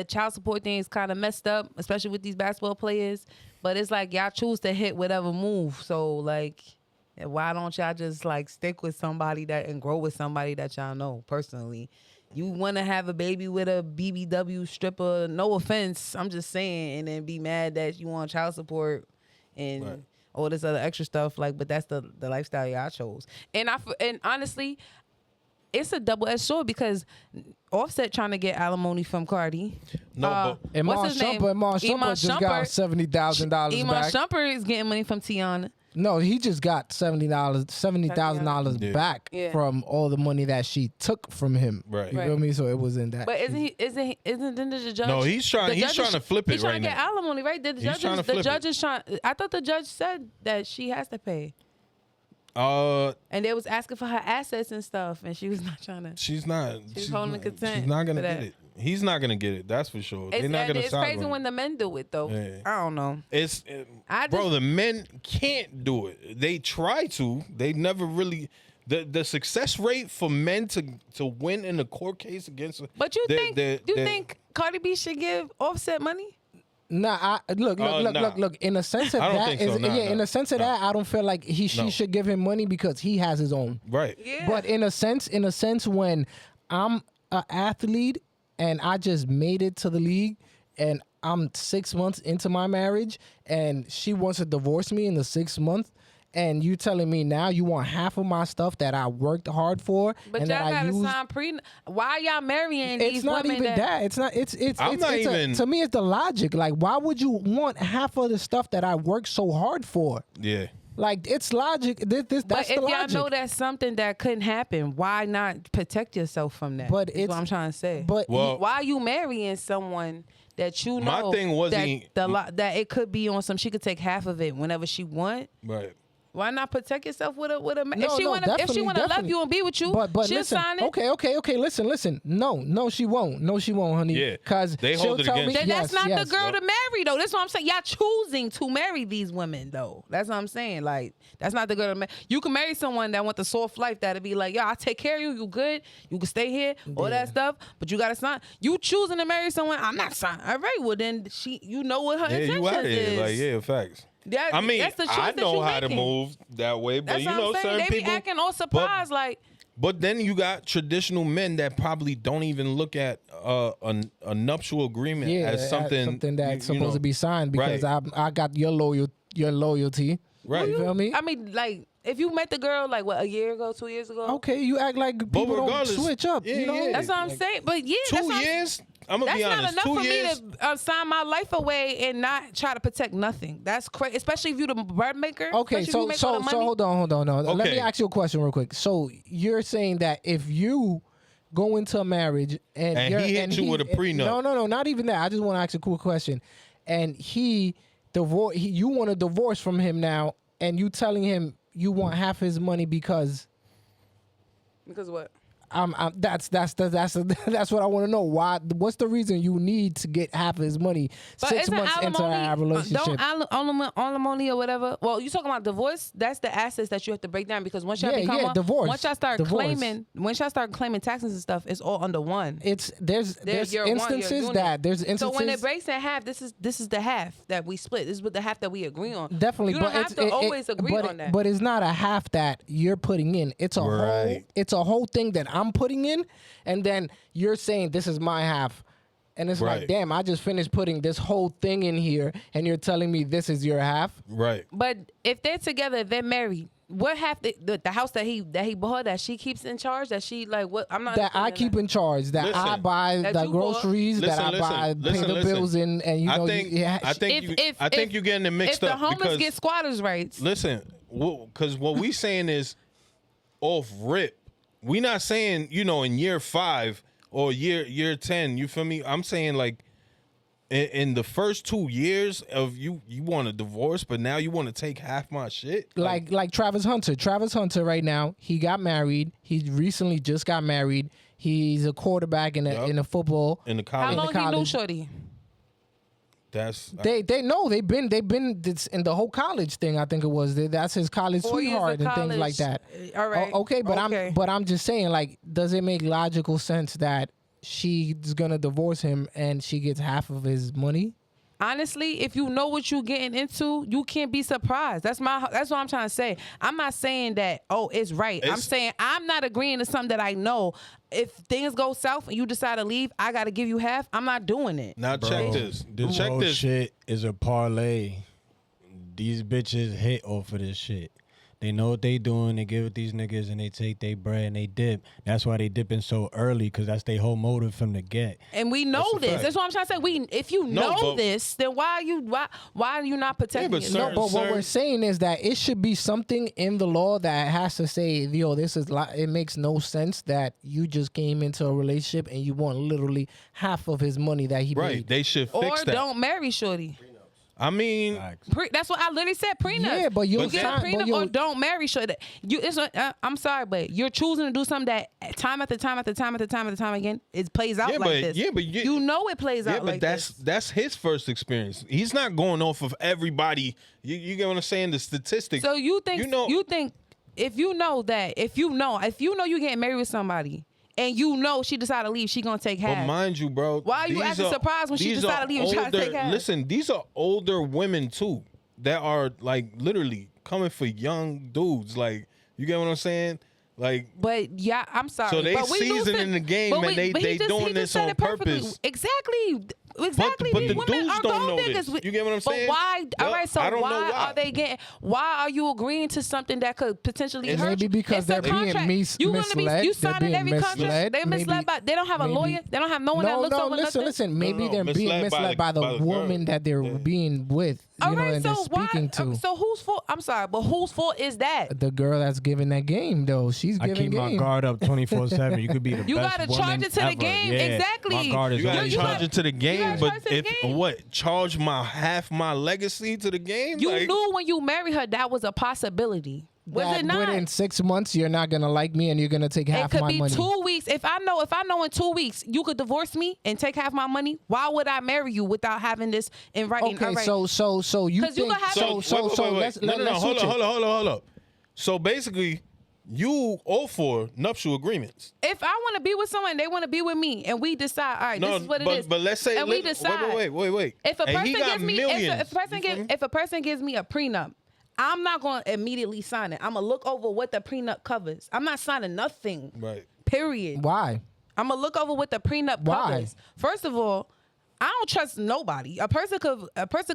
child support thing is kind of messed up, especially with these basketball players. But it's like y'all choose to hit whatever move. So like, why don't y'all just like stick with somebody and grow with somebody that y'all know personally? You want to have a baby with a BBW stripper, no offense, I'm just saying, and then be mad that you want child support and all this other extra stuff. Like, but that's the lifestyle y'all chose. And honestly, it's a double-edged sword because Offset trying to get alimony from Cardi. And Iman Shumpert just got $70,000 back. Iman Shumpert is getting money from Tiana. No, he just got $70,000 back from all the money that she took from him. Right. You feel me? So it was in that. But isn't the judge? No, he's trying to flip it he's trying right to get now. alimony, right? The judge is trying. I thought the judge said that she has to pay. And they was asking for her assets and stuff, and she was not trying to. She's holding consent. She's not gonna get it. He's not gonna get it. That's for sure. They're not gonna. It's crazy when the men do it though. Yeah. I don't know. Bro, the men can't do it. They try to. They never really. The success rate for men to win in a court case against. But you think Cardi B should give Offset money? Nah, look. In a sense of that, in a sense of that, I don't feel like she should give him money because he has his own. Right. Yeah. But in a sense, when I'm an athlete and I just made it to the league and I'm 6 months into my marriage and she wants to divorce me in the 6th month. And you telling me now you want half of my stuff that I worked hard for, but and y'all that gotta sign Why y'all marrying these women? It's not even that. It's not. It's to me, it's the logic. Like, why would you want half of the stuff that I worked so hard for? Yeah. Like, it's logic. That's the logic. But if y'all know that's something that couldn't happen, why not protect yourself from that? But that's what I'm trying to say. But why are you marrying someone that you know my thing wasn't that it could be on some? She could take half of it whenever she want. Right. Why not protect yourself with a man? No, if she wanna love you and be with you, but she'll listen, sign it. Okay. Listen. No, she won't. No, she won't, honey. Yeah, because they hold it against you. Then that's not the girl to marry, though. That's what I'm saying. Y'all choosing to marry these women, though. That's what I'm saying. Like, that's not the girl to marry. You can marry someone that want the soft life that'll be like, yeah, I'll take care of you. You good. You can stay here. All that stuff. But you gotta sign. You choosing to marry someone. I'm not signing. All right. Well, then you know what her intentions you out is. here. Like, facts. I mean, that's the choice I know that how to move that way, but that's you know, certain they be people acting all surprised, like. But then you got traditional men that probably don't even look at a nuptial agreement as something that's supposed to be signed because I got your loyalty. Right. You feel me? I mean, like, if you met the girl like a year ago, 2 years ago. Okay, you act like people don't switch up. Yeah, you know, that's what I'm saying. But yeah, 2 years. I'm gonna be honest. That's not enough 2 years. for me to sign my life away and not try to protect nothing. That's crazy, especially if you the bread maker. Okay, so hold on. Okay. Let me ask you a question real quick. So you're saying that if you go into a marriage and he hit you with a prenup. No, not even that. I just want to ask a cool question. And you want a divorce from him now, and you telling him you want half his money because what? That's what I want to know. Why? What's the reason you need to get half of his money 6 months into our relationship? Don't alimony or whatever. Well, you talking about divorce? That's the assets that you have to break down because once y'all become divorce. Once y'all start claiming taxes and stuff, it's all under one. There's instances that So when it breaks in half, this is the half that we split. This is the half that we agree on. Definitely, you don't have to always agree on that. But it's not a half that you're putting in. It's a whole thing that I'm putting in, and then you're saying this is my half, and it's like, damn, I just finished putting this whole thing in here, and you're telling me this is your half. Right. But if they're together, if they're married, what half the house that he bought her that she keeps in charge, that she like what I'm not that I keep in charge, that I Listen. buy That the you bought. groceries, that I buy, pay the bills, and you know, I think you're getting it mixed if up. the homeless because, get squatters' rights. listen, because what we saying is off rip. We not saying, you know, in year 5 or year 10. You feel me? I'm saying like in the first 2 years of you want a divorce, but now you want to take half my shit. like Travis Hunter. Travis Hunter right now, he got married. He recently just got married. He's a quarterback in a football. in the How college. long he knew Shorty? That's They know they've been this, in the whole college thing. I think it was that's his college 4 years sweetheart of and things like college. that. All right. Okay, but Okay. I'm just saying, like, does it make logical sense that she's gonna divorce him and she gets half of his money? Honestly, if you know what you're getting into, you can't be surprised. That's what I'm trying to say. I'm not saying that, oh, it's right. I'm saying I'm not agreeing to something that I know. If things go south and you decide to leave, I got to give you half. I'm not doing it. now check this. This Check whole this. shit is a parlay. These bitches hit off of this shit. They know what they doing. They give it these niggas and they take their bread and they dip. That's why they dipping so early, because that's their whole motive from the get. And we know That's a this. fact. That's what I'm trying to say. If you know but- this, then why are you not protecting but yourself? certain- But what we're saying is that it should be something in the law that has to say, yo, this is it makes no sense that you just came into a relationship and you want literally half of his money that he Right. made. They should Or fix that. don't marry Shorty. I mean, Facts. That's what I literally said. Prenup. Yeah, but you'll get sign- a prenup but you'll- or don't marry Shorty. I'm sorry, but you're choosing to do something that time after time after time after time after time again, it plays out Yeah, like but- this. yeah, but you know it plays yeah, out but like that's this. that's his first experience. He's not going off of everybody. You get what I'm saying? The statistics. So you think if you know you're getting married with somebody and you know she decided to leave, she gonna take half. But mind you, bro. Why are you these acting surprised when she these decided are to leave and try to take older- half? Listen, these are older women too that are like literally coming for young dudes. Like, you get what I'm saying? Like, But yeah, I'm sorry. So they but we seasoned lose in the game but and they he doing he this said on it perfectly. purpose. Exactly. but These the women dudes are don't gold know diggers. this. You get what I'm saying? But why? All Yup, right. So I don't know why why. are they getting? Why are you agreeing to something that could potentially hurt Maybe you? because It's a they're being contract. You gonna misled. You They're signing being every contract. misled. They're misled Maybe- by. They don't have a maybe- lawyer. They don't have no one that No, looks no, over listen, nothing. listen. Maybe no, they're being misled by misled by the girl. woman that they're being with, All you know, right. and So they're speaking to. So whose fault? I'm sorry, but whose fault is that? The girl that's giving that game, though, she's I giving keep my game. guard up 24/7. You could be the You best gotta woman charge it to the ever. game. Yeah. Exactly. My guard is You gotta always charge up. it to the game, gotta but charge it to the if game. what charge half my legacy to the game? You like, knew when you married her that was a possibility. Was that it not? within 6 months you're not gonna like me and you're gonna take It half could my be money. 2 weeks. If I know in 2 weeks you could divorce me and take half my money, why would I marry you without having this in writing? Okay, All right. so you 'Cause you think could have- so wait. let's No, let's hold switch it. hold up. So basically, you all for nuptial agreements. If I want to be with someone, they want to be with me, and we decide, all right, No, this is what it but is. but let's say and we decide. Wait. If a And person he got gives me, millions. if a person gives me a prenup, I'm not going to immediately sign it. I'm gonna look over what the prenup covers. I'm not signing nothing. Right. Period. Why? I'm gonna look over what the prenup Why? covers. First of all, I don't trust nobody. A person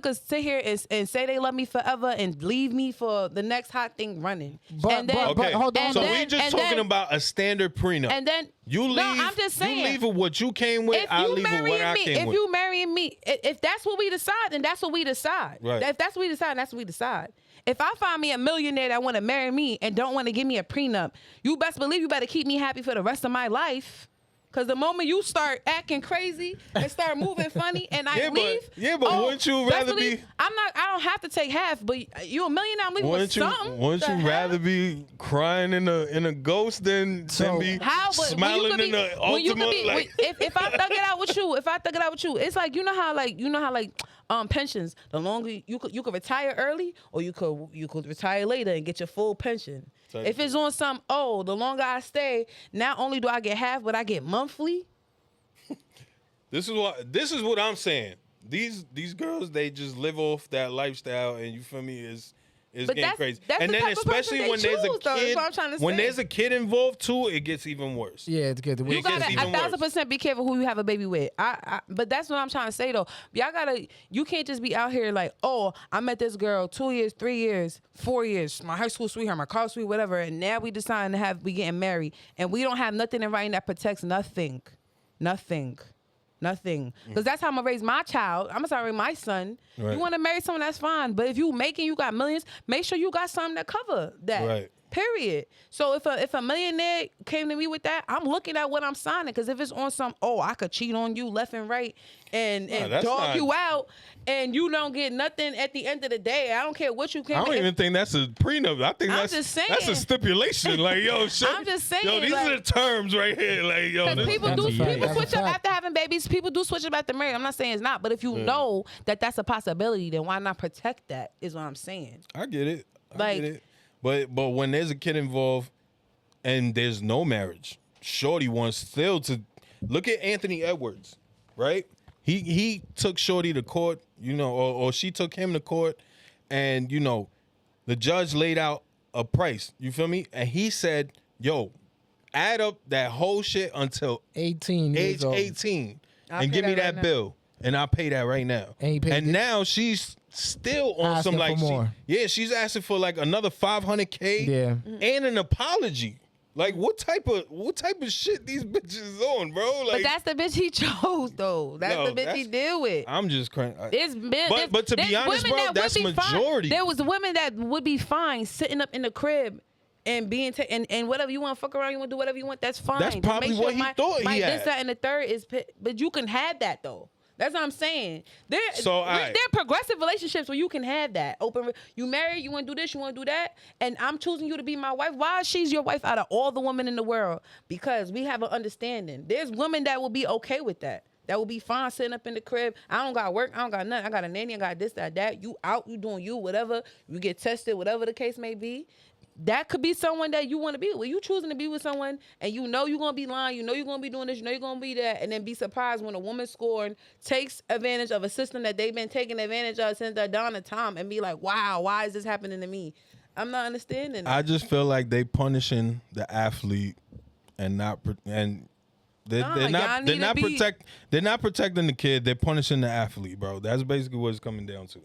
could sit here and say they love me forever and leave me for the next hot thing running. But- and then, but- Okay. hold on, So hold on. we just and talking then- about a standard prenup. and then you leave. No, I'm just saying. You leave with what you came with. If I you leave with what marrying I me, came if with. you marrying me, if that's what we decide, then that's what we decide. Right. If that's what we decide, that's what we decide. If I find me a millionaire that want to marry me and don't want to give me a prenup, you best believe you better keep me happy for the rest of my life. Cause the moment you start acting crazy and start moving funny and I leave, wouldn't you best rather believe- be? I don't have to take half, but you a millionaire. I'm leaving with something. Wouldn't The you hell? rather be crying in a ghost than be How? But when you smiling could be, in the when you could ultimate? be, Like, if I thug it out with you, it's like you know how pensions. The longer you could retire early, or you could retire later and get your full pension. If it's on some, the longer I stay, not only do I get half, but I get monthly. this is what I'm saying. These girls, they just live off that lifestyle, and you feel me? It's But getting crazy. that's And the then type of person especially they when there's a choose, though, is kid, what I'm trying to when say. there's a kid involved too, it gets even worse. Yeah, it's good. You It gets gotta even worse. 1,000% be careful who you have a baby with. But that's what I'm trying to say though. You can't just be out here like, oh, I met this girl 2 years, 3 years, 4 years, my high school sweetheart, my college sweetheart, whatever, and now we deciding to we getting married, and we don't have nothing in writing that protects nothing. Because that's how I'm gonna raise my child. I'm gonna raise my son. Right. You want to marry someone, that's fine. But if you got millions, make sure you got something that cover that. Right. Period. So if a millionaire came to me with that, I'm looking at what I'm signing. Because if it's on some, I could cheat on you left and right and that's dog not- you out, and you don't get nothing at the end of the day. I don't care what you came. I don't even think that's a prenup. I think I'm that's just saying. that's a stipulation. Like, yo, I'm just saying, yo, these are the terms right here. Like, yo, Because this- people That's do a fact. people That's a switch up fact. after having babies. People do switch up after marriage. I'm not saying it's not, but if you know that that's a possibility, then why not protect that? Is what I'm saying. I get it. I Like- get it. But when there's a kid involved and there's no marriage, Shorty wants still to look at Anthony Edwards, right? He took Shorty to court, or she took him to court, and the judge laid out a price. You feel me? And he said, "Yo, add up that whole shit until 18 age years old. 18, I'll and pay give me that that right now." bill, and I'll pay that right now." And he paid it. now she's still on Asking some like for more. she's asking for like another $500K Yeah. and an apology. Like what type of shit these bitches on, bro? Like But that's the bitch he chose, though. That's No, the bitch he that's- deal with. I'm just crying. It's men, But to be there's honest, women bro, that that's would be fine. majority. There was women that would be fine sitting up in the crib and being and whatever you want, fuck around, you want to do whatever you want. That's fine. That's Just probably make sure what he thought he this, had. that, and the third is. But you can have that though. That's what I'm saying. There are progressive relationships where you can have that. You married, you want to do this, you want to do that, and I'm choosing you to be my wife. Why is she's your wife out of all the women in the world? Because we have an understanding. There's women that will be okay with that. That will be fine sitting up in the crib. I don't got work. I don't got nothing. I got a nanny. I got this, that. You out, you doing you, whatever. You get tested, whatever the case may be. That could be someone that you want to be with. You choosing to be with someone and you know you're going to be lying. You know you're going to be doing this. You know you're going to be that. And then be surprised when a woman scorned takes advantage of a system that they've been taking advantage of since the dawn of time and be like, wow, why is this happening to me? I'm not understanding that. I just feel like they punishing the athlete and not they're not protecting the kid. They're punishing the athlete, bro. That's basically what it's coming down to.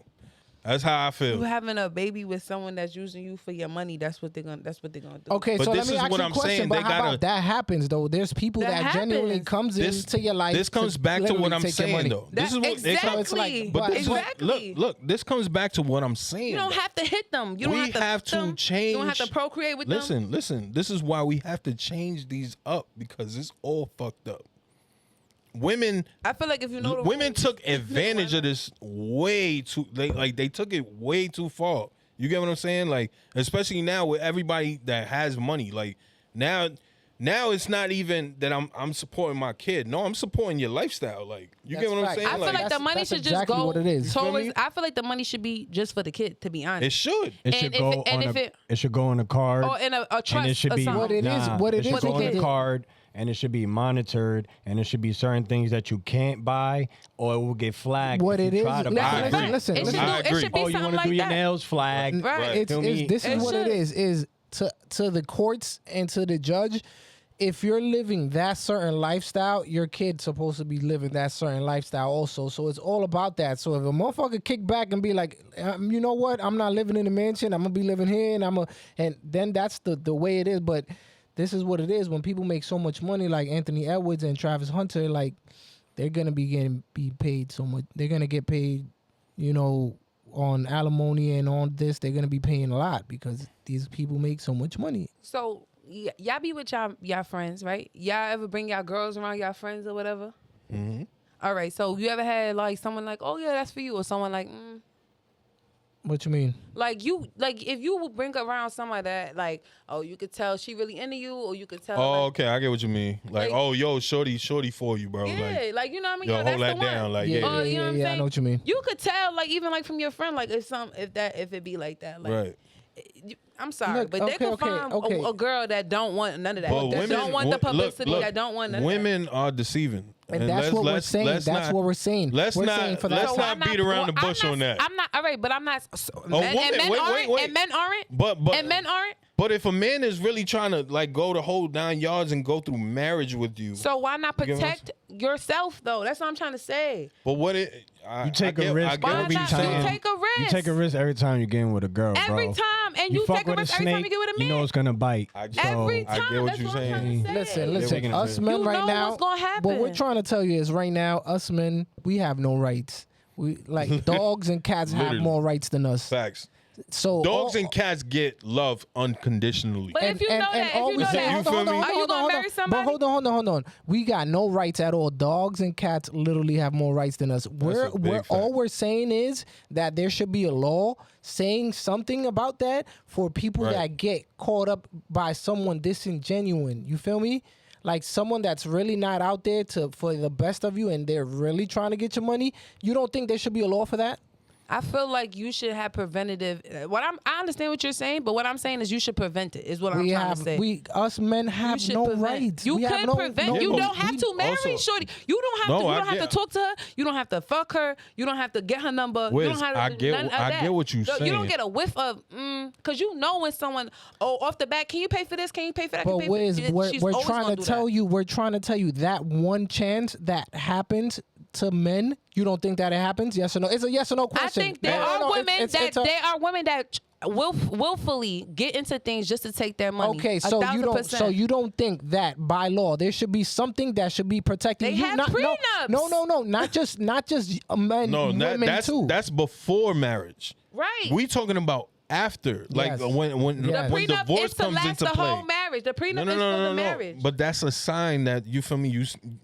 That's how I feel. You having a baby with someone that's using you for your money. That's what they're gonna do. Okay, But so let this me is ask what you a I'm question. saying. But They how gotta- about that happens though? There's people that genuinely happens. comes into your life. This comes to back to literally what I'm take your saying money. though. This is what exactly. it's like- But this is what, exactly. look, this comes back to what I'm saying. You don't though. have to hit them. You don't We have to have fuck them. to change. You don't have to procreate with them. Listen. This is why we have to change these up because it's all fucked up. Women I feel like if you know the women rules, took advantage of this way too. They took it way too far. You get what I'm saying? Like, especially now with everybody that has money. Like now it's not even that I'm supporting my kid. No, I'm supporting your lifestyle. Like, you That's get what I'm right. saying? I feel like the money that's should exactly just go what it is. feel towards. me? I feel like the money should be just for the kid. To be honest, it should. It And should if go it- and on if a. it- It should go on a card. or in a trust and it should or be something. What it is, nah, what it should is, go what on it a is. card, and it should be monitored, and it should be certain things that you can't buy, or it will get flagged. What if it you is, try to listen, buy That's a it. fact. listen, It should listen. do- I it agree. should be Oh, you something want to like do your that. nails flagged? Right. It's, Feel it's, me? this It is what it should. is to the courts and to the judge. If you're living that certain lifestyle, your kid's supposed to be living that certain lifestyle also. So it's all about that. So if a motherfucker kick back and be like, you know what, I'm not living in a mansion, I'm gonna be living here, and then that's the way it is. But this is what it is. When people make so much money, like Anthony Edwards and Travis Hunter, like they're gonna be paid so much. They're gonna get paid, on alimony and on this. They're gonna be paying a lot because these people make so much money. So y'all be with y'all friends, right? Y'all ever bring y'all girls around y'all friends or whatever? Mm-hmm. All right. So you ever had like someone like, oh yeah, that's for you, or someone like, What you mean? like if you would bring around somebody that like, oh, you could tell she really into you, or you could tell. Oh, like, okay, I get what you mean. Like, Like- oh, yo, shorty for you, bro. yeah, like you know what I mean. yo, that's hold the that one. down. Like, Yeah, yeah, Oh, you know what I'm I saying? know what you mean. You could tell, like even like from your friend, like if it be like that, like. right. I'm sorry, Look, but they could find okay. a girl that don't want none of that. But that women don't want the look, publicity. look, that don't want none of that. women are deceiving. And that's what we're saying. That's what we're saying. Let's we're not saying for let's that. not beat around the bush on that. I'm not all right, but I'm not. woman, wait. And men aren't. But and men aren't. But if a man is really trying to like go the whole 9 yards and go through marriage with you, so why not protect yourself though? That's what I'm trying to say. but what You take a risk every time. You take a risk. You take a risk every time you get in with a girl, Every bro. time, and you fuck take a with risk every time you get with a man. You know it's gonna bite. Every time. I get what That's you're what I'm saying. trying to say. Listen. Us men You right know now. what's gonna happen. What we're trying to tell you is right now, us men, we have no rights. We like dogs and cats have Literally. more rights than us. facts. So Dogs and cats get love unconditionally. But if you know that, all we say, are you gonna marry somebody? But hold on. We got no rights at all. Dogs and cats literally have more rights than us. a big fact. All we're saying is that there should be a law saying something about that for people Right. that get caught up by someone disingenuine. You feel me? Like someone that's really not out there for the best of you and they're really trying to get your money. You don't think there should be a law for that? I feel like you should have preventative. I understand what you're saying, but what I'm saying is you should prevent it. Is what I'm trying to say. Us men have should no prevent. rights. You We have could no- prevent. no- You but don't have we to marry also- shorty. You don't have to. You I don't have to get- talk to her. You don't have to fuck her. You don't have to get her number. You Wiz, don't have to I do get- none of I that. get what you're You don't saying. get a whiff of because you know when someone off the bat, can you pay for this? Can you pay for that? Can But you pay for Wiz, this? She's we're always trying gonna to do tell that. you, we're trying to tell you that one chance that happens to men, you don't think that it happens? Yes or no? It's a yes or no I question. think there No, are no, women it's a- there are women that willfully get into things just to take their money. Okay, so you don't 1,000%. so you don't think that by law there should be something that should be protecting They you? have Not, prenups. No, not just men, No, women too. that's before marriage. Right. We talking about after, like Yes. when Yes. when prenup divorce is to comes last into the play. whole marriage. The prenup No, is for the marriage. But that's a sign that you feel me.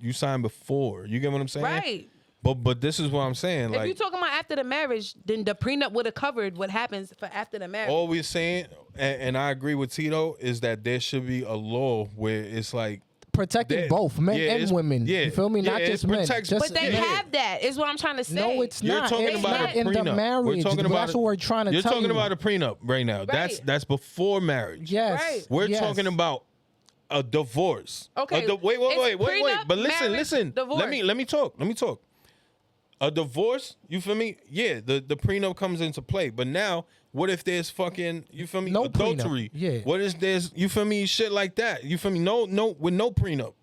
You signed before. You get what I'm saying? Right. But this is what I'm saying. If Like you're talking about after the marriage, then the prenup would have covered what happens for after the marriage. all we're saying, and I agree with Tito, is that there should be a law where it's like protecting that- both men yeah, and it's- women. yeah, You feel me? yeah, Not it just men. protects- Just but they yeah. have that, is what I'm trying to say. No, it's You're not. talking It's about not a in the prenup. marriage. We're talking about That's what we're trying to You're tell talking you. about a prenup right now. Right. That's before marriage. Yes. Right. We're yes. talking about a divorce. Okay, Wait. it's Wait. prenup, But listen. marriage, divorce. Let me talk. A divorce, you feel me? Yeah, the prenup comes into play. But now, what if there's fucking, you feel me, No adultery? prenup, yeah. What is there's, you feel me, shit like that? You feel me? No, with no prenup.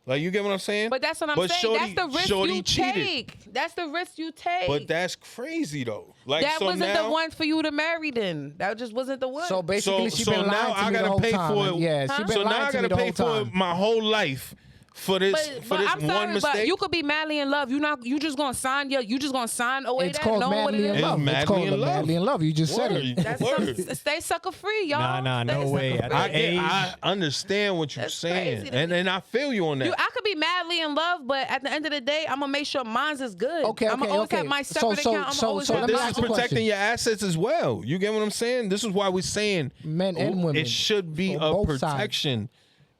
Like, you get what I'm saying? But that's what I'm saying. That's the risk you take. That's the risk you take. But that's crazy though. Like, that so wasn't now, the one for you to marry then. That just wasn't the one. So basically, she so been now lying to I me the gotta whole pay time. for it. Yeah, she been So now lying I to me gotta the pay whole for time. my whole life for this but I'm one sorry, mistake. but you could be madly in love. You just gonna sign away It's that called knowing what madly it in is. love. Madly It's called in Love. madly in love. You just said Word. it. That's Word. stay sucker free, y'all. Nah, no Stay way. sucker At free. that age- I understand what you're That's saying, crazy to me. and I feel you on that. I could be madly in love, but at the end of the day, I'm gonna make sure mine's is good. Okay, I'm gonna okay, always okay. have my So- separate so- account. I'm so- always so have let me This mine. is ask you a question. protecting your assets as well. You get what I'm saying? This is why we're saying Men and women. it should be On a both sides. protection,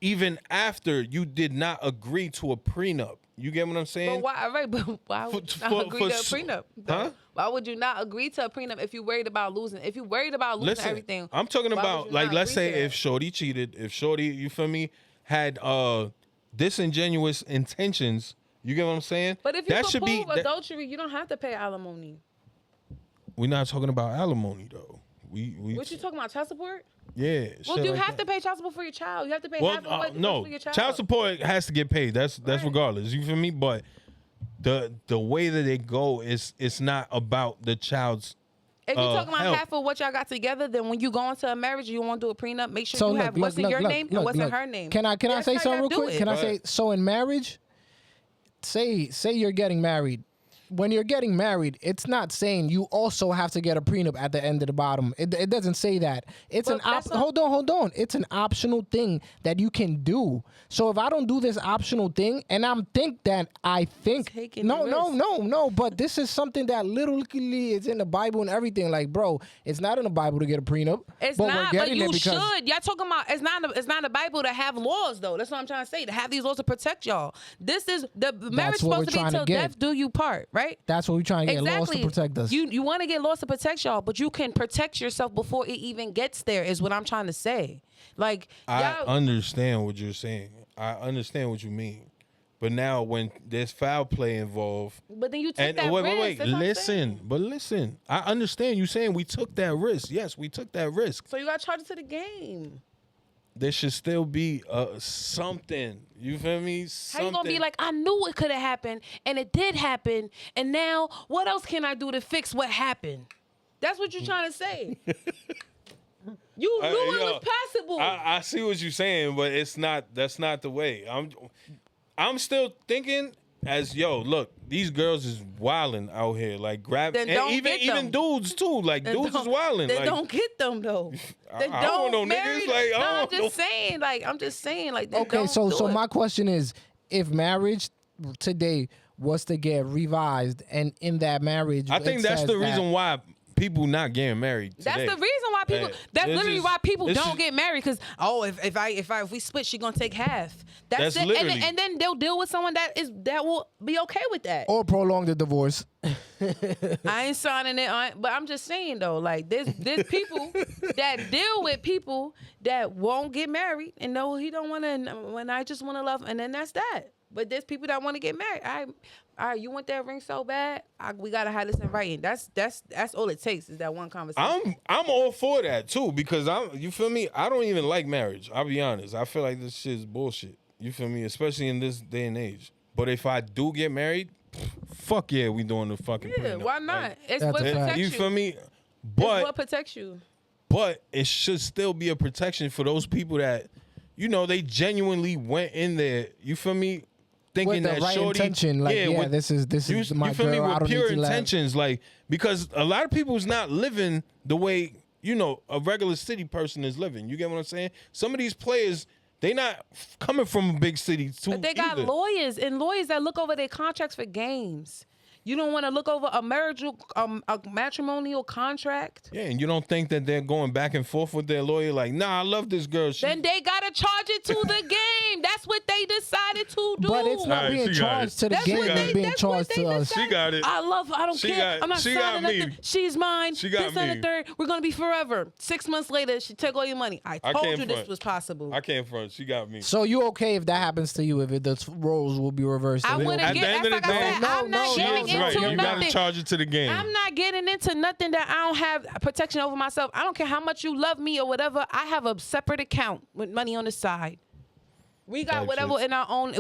even after you did not agree to a prenup. You get what I'm saying? But why? Right? But why would you not agree to a prenup? Huh? Why would you not agree to a prenup if you're worried about losing? If you're worried about losing Listen, everything, I'm talking why would about you like, not let's agree say to that? if Shorty cheated, if Shorty, you feel me, had disingenuous intentions. You get what I'm saying? But if you that can should prove be. adultery, you don't have to pay alimony. We're not talking about alimony though. We What you talking about? Child support? yeah. Well, shit you like have that. to pay child support for your child. You have to pay Well, half of what no, for your child. child support has to get paid. That's Right. regardless. You feel me? But the way that they go is it's not about the child's. If you're talking about help. half of what y'all got together, then when you go into a marriage, you want to do a prenup. Make sure So you look, have look, what's in look, your look, name look, and what's look. in her name. Can I That's say how something y'all real do quick? it. Can I Go say ahead. so in marriage? Say you're getting married. When you're getting married, it's not saying you also have to get a prenup at the end of the bottom. It doesn't say that. It's But an that's not- hold on. It's an optional thing that you can do. So if I don't do this optional thing, and I think Taking no, the no, risk. no, no. But this is something that literally is in the Bible and everything. Like, bro, it's not in the Bible to get a prenup. It's but not, we're but getting you it because should. Y'all talking about it's not the Bible to have laws though. That's what I'm trying to say. To have these laws to protect y'all. This is the marriage what supposed we're to be trying to till get. death do you part, right? that's what we're trying to get laws to protect us. You want to get laws to protect y'all, but you can protect yourself before it even gets there. Is what I'm trying to say. Like I y'all, understand what you're saying. I understand what you mean, But now when there's foul play involved, But then you took and that wait, risk. That's what I'm saying. listen. I understand you saying we took that risk. Yes, we took that risk. So you got charged to the game. There should still be something. You feel me? How Something. you gonna be like, I knew it could have happened, and it did happen, and now what else can I do to fix what happened? That's what you're trying to say. You knew it was possible. I see what you're saying, but it's not. That's not the way. I'm still thinking look, these girls is wilding out here, like Then don't and get even them. dudes too, like Then dudes is don't- wilding. Then Like, don't get them though. Then I don't know marry niggas, them. like, I No, I'm don't know. just saying, like, then Okay, don't so do so it. my question is, if marriage today was to get revised, and in that marriage, I think it that's says the that- reason why people not getting married today. That's the reason why people. Hey, That's it's literally just- why people it's don't just- get married. Because if we split, she gonna take half. That's That's it. literally- And then they'll deal with someone that will be okay with that. or prolong the divorce. I ain't signing it, but I'm just saying though, like there's people that deal with people that won't get married and know he don't want to. When I just want to love, and then that's that. But there's people that want to get married. All right, you want that ring so bad? We gotta have this in writing. That's all it takes is that one conversation. I'm all for that too, because you feel me? I don't even like marriage. I'll be honest. I feel like this shit is bullshit. You feel me? Especially in this day and age. But if I do get married, fuck yeah, we doing the fucking Yeah, prenup. why not? Like, It's That's what a fact. protects you. you feel me? It's what But protects you. it should still be a protection for those people that, they genuinely went in there. You feel me? Thinking With the that right shorty, intention, like, yeah, this is my you feel me? girl, I With don't pure need to let- intentions, like, because a lot of people's not living the way a regular city person is living. You get what I'm saying? Some of these players, they not coming from a big city too. But they got either. lawyers that look over their contracts for games. You don't want to look over a matrimonial contract. Yeah, and you don't think that they're going back and forth with their lawyer, like, nah, I love this girl. Then they gotta charge it to the game. That's what they decided to do. But it's not Alright, being she got charged it. to the That's game; what it's being that's what charged they to us. decided. She got it. I love her. I don't She care. got- I'm not she got signing nothing. me. She's mine. She got this and me. the third. We're gonna be forever. 6 months later, she took all your money. I told can't you this front. was possible. I can't front. She got me. So you okay if that happens to you? If the roles will be reversed? I Are you wouldn't At okay? the get. end of That's the like I day, said. No, I'm not no, getting She is right. into You nothing. gotta charge it to the game. I'm not getting into nothing that I don't have protection over myself. I don't care how much you love me or whatever. I have a separate account with money on the side. We got Type whatever shit. in our own.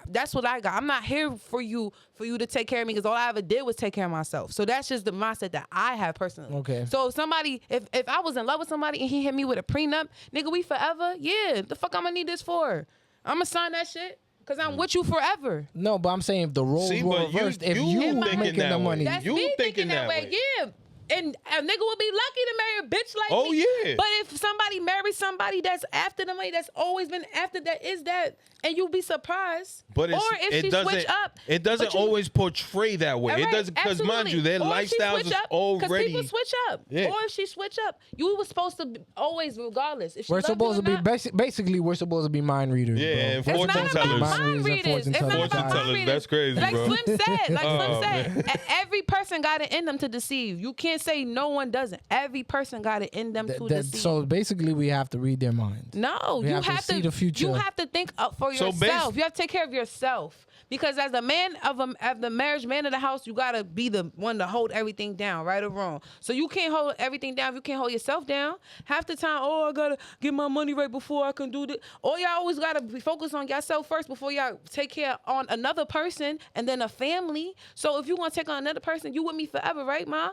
That's what I got. I'm not here for you to take care of me because all I ever did was take care of myself. So that's just the mindset that I have personally. Okay. So if I was in love with somebody and he hit me with a prenup, nigga, we forever. Yeah. The fuck I'm gonna need this for? I'm gonna sign that shit because I'm with you forever. No, but I'm saying if the roles See, were but you- reversed, if you you thinking making that the way. money, That's You me thinking thinking that that way. way. Yeah. And a nigga would be lucky to marry a bitch like Oh, me. yeah. But if somebody marries somebody that's after the money, that's always been after that, is that, and you'll be surprised. But or if she switch up. It doesn't but you- always portray that way. All It right, doesn't, because mind absolutely. you, their Or if she lifestyles switch is up, 'cause already. people switch up. Yeah. Or if she switch up, you were supposed to always, regardless. If she we're loved you supposed or to be not, basically we're supposed to be mind readers. Yeah, bro. and It's not fortune about tellers. Mind mind readers and readers. fortune It's not tellers. about Fortune mind tellers, readers. that's crazy, like bro. Slim said, Oh, man. every person got it in them to deceive. You can't say no one doesn't. Every person got it in them to deceive. So basically, we have to read their minds. No, We you have to see the future. You have to think up for So yourself. You have to take care of yourself. Because as the man of the marriage, man of the house, you gotta be the one to hold everything down, right or wrong. So you can't hold everything down if you can't hold yourself down. Half the time, I gotta get my money right before I can do this. Or y'all always gotta be focused on yourself first before y'all take care on another person and then a family. So if you want to take on another person, you with me forever, right, Ma?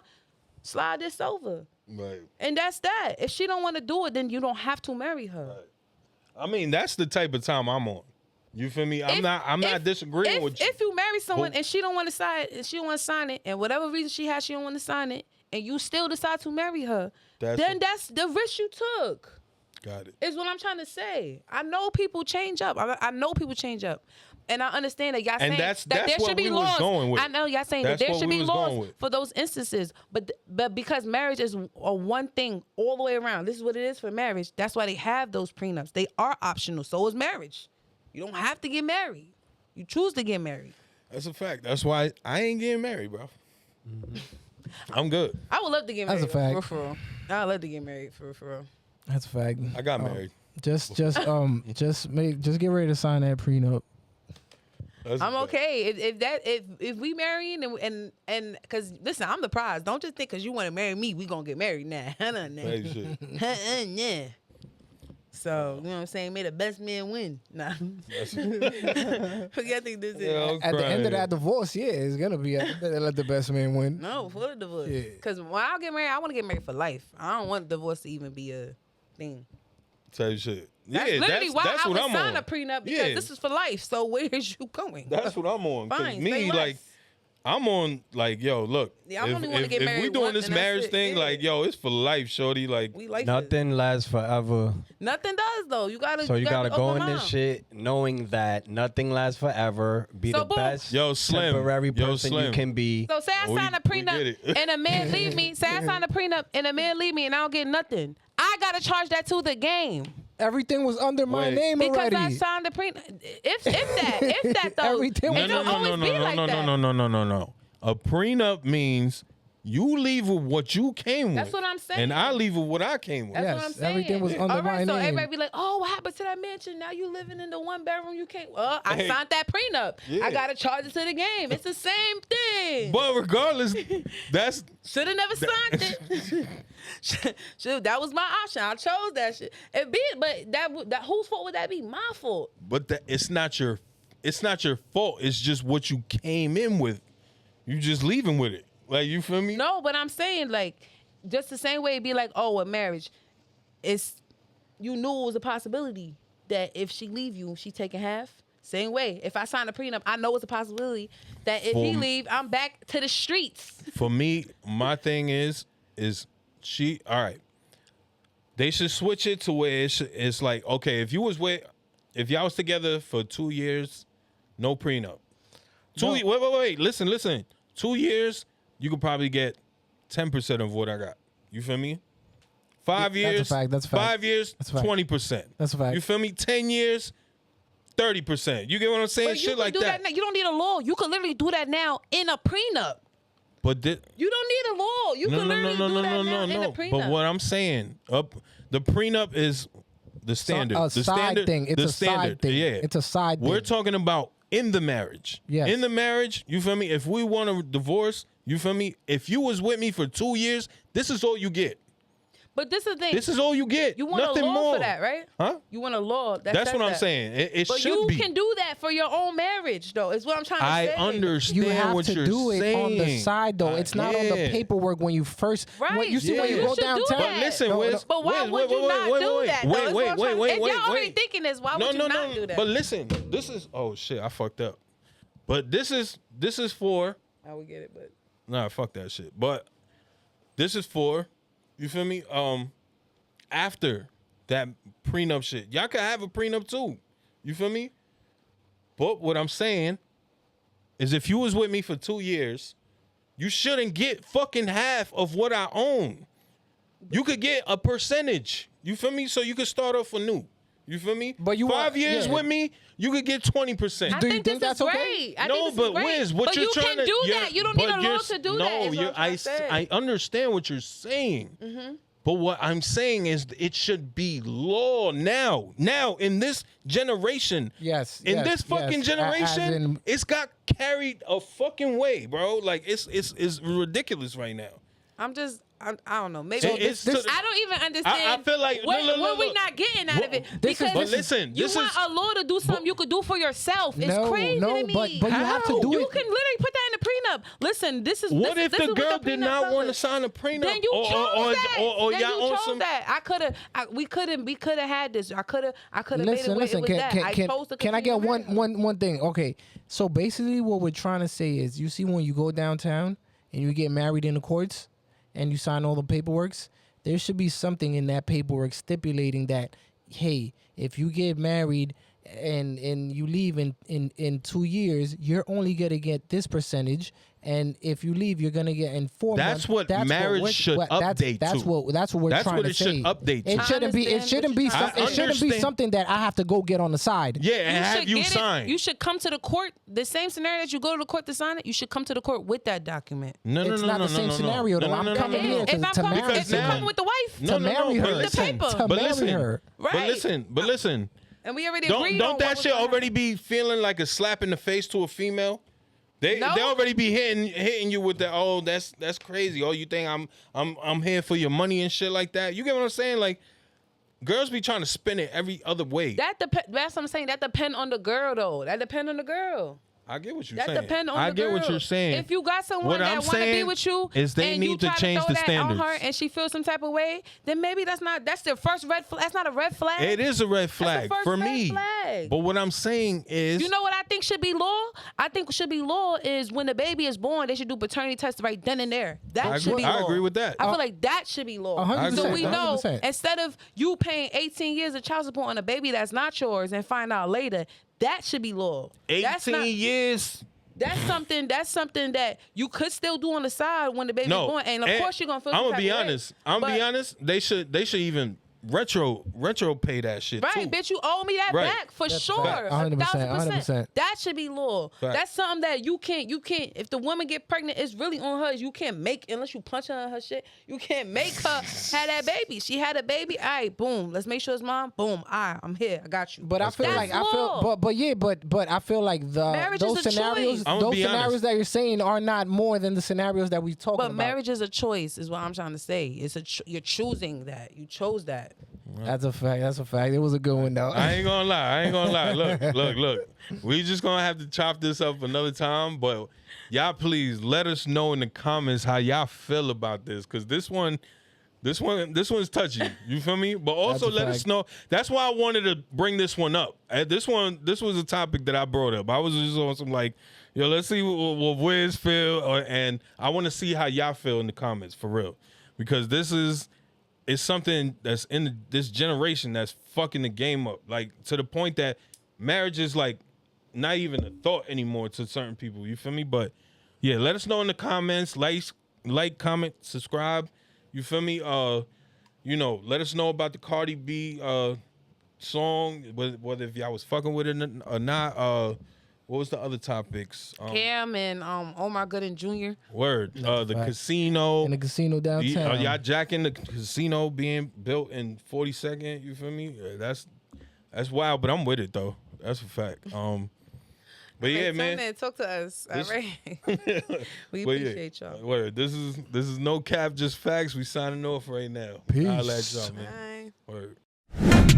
Slide this over. Right. And that's that. If she don't want to do it, then you don't have to marry her. I mean, that's the type of time I'm on. You feel me? I'm not disagreeing with you. If you marry someone But- and she don't want to sign it, and whatever reason she has, she don't want to sign it, and you still decide to marry her, then that's the risk you took. Got it. Is what I'm trying to say. I know people change up. I know people change up. And I understand that y'all And saying that's that there what should be we was laws. going with. I know y'all saying That's that there what should we be was going laws with. for those instances. But because marriage is a one thing all the way around. This is what it is for marriage. That's why they have those prenups. They are optional. So is marriage. You don't have to get married. You choose to get married. That's a fact. That's why I ain't getting married, bro. I'm good. I would love to get That's married. a fact. For real. I would love to get married for real. That's a fact. I got married. Just get ready to sign that prenup. That's I'm a fact. okay if we marrying and because listen, I'm the prize. Don't just think because you want to marry me, we gonna get married now. Hey, shit. Yeah. So you know what I'm saying? May the best man win. Nah. I think this is. Yeah, I'm At the end crying. of that divorce, yeah, it's gonna be let the best man win. No, for the divorce. Yeah. Because when I get married, I want to get married for life. I don't want divorce to even be a thing. Type shit. That's Yeah, literally why that's I what would I'm sign on. a prenup because Yeah. this is for life. So where is you going? That's what I'm on. 'Cause Fine, me, say less. like, I'm on, like, yo, look. Yeah, I only wanna get if married we doing once this and that's marriage it. thing, Yeah. like, yo, it's for life, shorty. Like, We like Nothing lasts forever. Nothing does though. You gotta. So you gotta be go open in this mind. shit knowing that nothing lasts forever. Be So the boom. best Yo, Slim. temporary Yo, person Slim. you can be. So say I We- sign a we get prenup it. and a man leave me. Say I sign a prenup and a man leave me and I don't get nothing. I gotta charge that to the game Everything was under my Wait. name because already. I signed the prenup. If that though, Everything it was- don't always be like that. no. A prenup means you leave with what you came with. That's what I'm saying. And I leave with what I came with. That's Yes, what I'm saying. everything was under All right, my so name. everybody be like, "Oh, what happened to that mansion? Now you living in the one bedroom you can't." Well, I Hey. signed that prenup. Yeah. I gotta charge it to the game. It's the same thing. But regardless, that's Should have never signed it. Shoot, that was my option. I chose that shit. But that whose fault would that be? My fault. it's not your fault. It's just what you came in with. You just leaving with it. Like, you feel me? No, but I'm saying like, just the same way it'd be like, oh, with marriage, it's you knew it was a possibility that if she leave you, she taking half. Same way, if I sign a prenup, I know it's a possibility that if he For- leave, I'm back to the streets. For me, my thing is she, all right. They should switch it to where it's like, okay, if y'all was together for 2 years, no prenup. Wait, listen. 2 years, you could probably get 10% of what I got. You feel me? 5 Yeah, years, that's a fact. 5 years, That's a fact. 20%. That's a fact. You feel me? 10 years, 30%. You get what I'm saying? But you Shit can like do that. now. You don't need a law. You can literally do that now in a prenup. But You don't need a law. You can literally do that now in a prenup. But what I'm saying, the prenup is the standard. a the side standard thing. It's the a standard. side thing. Yeah, It's a side We're thing. talking about in the marriage. Yes. In the marriage, you feel me? If we want a divorce, you feel me? If you was with me for 2 years, this is all you get. But this is the thing. This is all you get. You want Nothing a law more. for that, right? Huh? You want a law that That's says what I'm that. saying. It But should you be. can do that for your own marriage, though. Is what I'm trying to I say. understand You have what to you're do it saying. on the side though. It's not on the Yeah. paperwork when you first. Right. When you see Yeah. when you You go should do downtown. that. But listen, No, Wiz. no. But why Wiz, would you not do that? though? Is what I'm trying to- If y'all already thinking this, why would you not do that? But listen, this is shit, I fucked up. But this is for I would get it, but fuck that shit. But this is for, you feel me? After that prenup shit. Y'all could have a prenup too. You feel me? But what I'm saying is if you was with me for 2 years, you shouldn't get fucking half of what I own. You could get a percentage. You feel me? So you could start off anew. You feel me? But you 5 want- years yeah. with me, you could get 20%. I Do you think think this that's is okay? great. I No, think this but is great. Wiz, what but you're you trying can to do that. You don't need a law to do that. is what I'm trying to say. I understand what you're saying. Mm-hmm. But what I'm saying is it should be law now. Now, in this generation. Yes, In yes, this fucking yes. generation, As in- it's got carried a fucking way, bro. Like, it's ridiculous right now. I don't know. Maybe It's this- I don't even understand. I feel like- what, look, what we look. not getting out of it. This is- Because But listen, you this want is- a law to do something you could do for yourself. It's No, crazy no, to me. but you have to How? do You it. can literally put that in the prenup. Listen, this is What this, if this the is what girl did prenup not want to covers. sign a prenup? Then you chose that. Or then y'all you on chose some. that. We could have had this. I could have made it Listen, where listen. it was that. I chose to Can I continue get to marry. one thing? Okay, so basically, what we're trying to say is, you see, when you go downtown and you get married in the courts and you sign all the paperworks, there should be something in that paperwork stipulating that, hey, if you get married and you leave in 2 years, you're only gonna get this percentage. And if you leave, you're gonna get in 4 months. That's what marriage should update that's to. what we're That's trying what to it should say. update to. It I shouldn't be. It understand shouldn't what be. you're trying Something, to it say. shouldn't be understand. something that I have to go get on the side. Yeah, and have should you get it. sign. You should come to the court. The same scenario that you go to the court to sign it, you should come to the court with that document. No, It's not the same scenario, though. I'm coming here If I'm to coming, marry if you're now- coming with the wife, to marry but her. listen, paper. To but marry listen, her. But Right. listen, And we already agreed on Don't what that was shit gonna already happen. be feeling like a slap in the face to a female? They No. already be hitting you with the that's crazy. Oh, you think I'm here for your money and shit like that? You get what I'm saying? Like girls be trying to spin it every other way. That's what I'm saying. That depend on the girl though. That depend on the girl. I get what you're That saying. depend on I the get girl. what you're saying. If you got someone What that I'm want to be saying with you, is they and need you to try change throw the that standards. on her, and she feels some type of way, then maybe that's the first red flag. That's not a red flag. It is a red That's the flag first for red me. flag. But what I'm saying is, You know what I think should be law? I think should be law is when the baby is born, they should do paternity tests right then and there. That should be law. I agree with that. I feel like that should be law. 100%, So we know 100%. instead of you paying 18 years of child support on a baby that's not yours and find out later, that should be law. 18 years. That's something that you could still do on the side when the baby's No, born, and of course you're gonna feel. I'm some gonna be type of way. honest. I'm gonna be But- honest. They should even retro pay that shit Right, too. bitch, you owe me that Right. back for That's sure. fact. 100%, 100%. That should be law. Fact. That's something that you can't. If the woman get pregnant, it's really on her. You can't make unless you punch her in her shit. You can't make her have that baby. She had a baby. All right, boom. Let's make sure it's mom. Boom. All right, I'm here. I got you. But I feel That's like law. but I feel like Marriage is those a scenarios choice. I'ma those be scenarios honest. that you're saying are not more than the scenarios that we talking But about. marriage is a choice, is what I'm trying to say. It's you're choosing that. You chose that. That's a fact. That's a fact. It was a good one though. I ain't gonna lie. Look. We just gonna have to chop this up another time. But y'all, please let us know in the comments how y'all feel about this, because this one's touchy. You feel me? But also That's a let us fact. know. That's why I wanted to bring this one up. This was a topic that I brought up. I was just on some like, yo, let's see what Wiz feel, and I want to see how y'all feel in the comments for real, because it's something that's in this generation that's fucking the game up, like to the point that marriage is like not even a thought anymore to certain people. You feel me? But yeah, let us know in the comments. Like, comment, subscribe. You feel me? Let us know about the Cardi B song, whether if y'all was fucking with it or not. What was the other topics? Cam and Omar Gooding Jr. Word. The fact. casino. In the casino downtown. Y'all jacking the casino being built in 42nd. You feel me? That's wild, but I'm with it though. That's a fact. But yeah, man. Talk to us. All This- right. We But yeah, appreciate y'all. Word. This is no cap, just facts. We signing off right now. Peace. I'll let y'all, man. Bye. Word.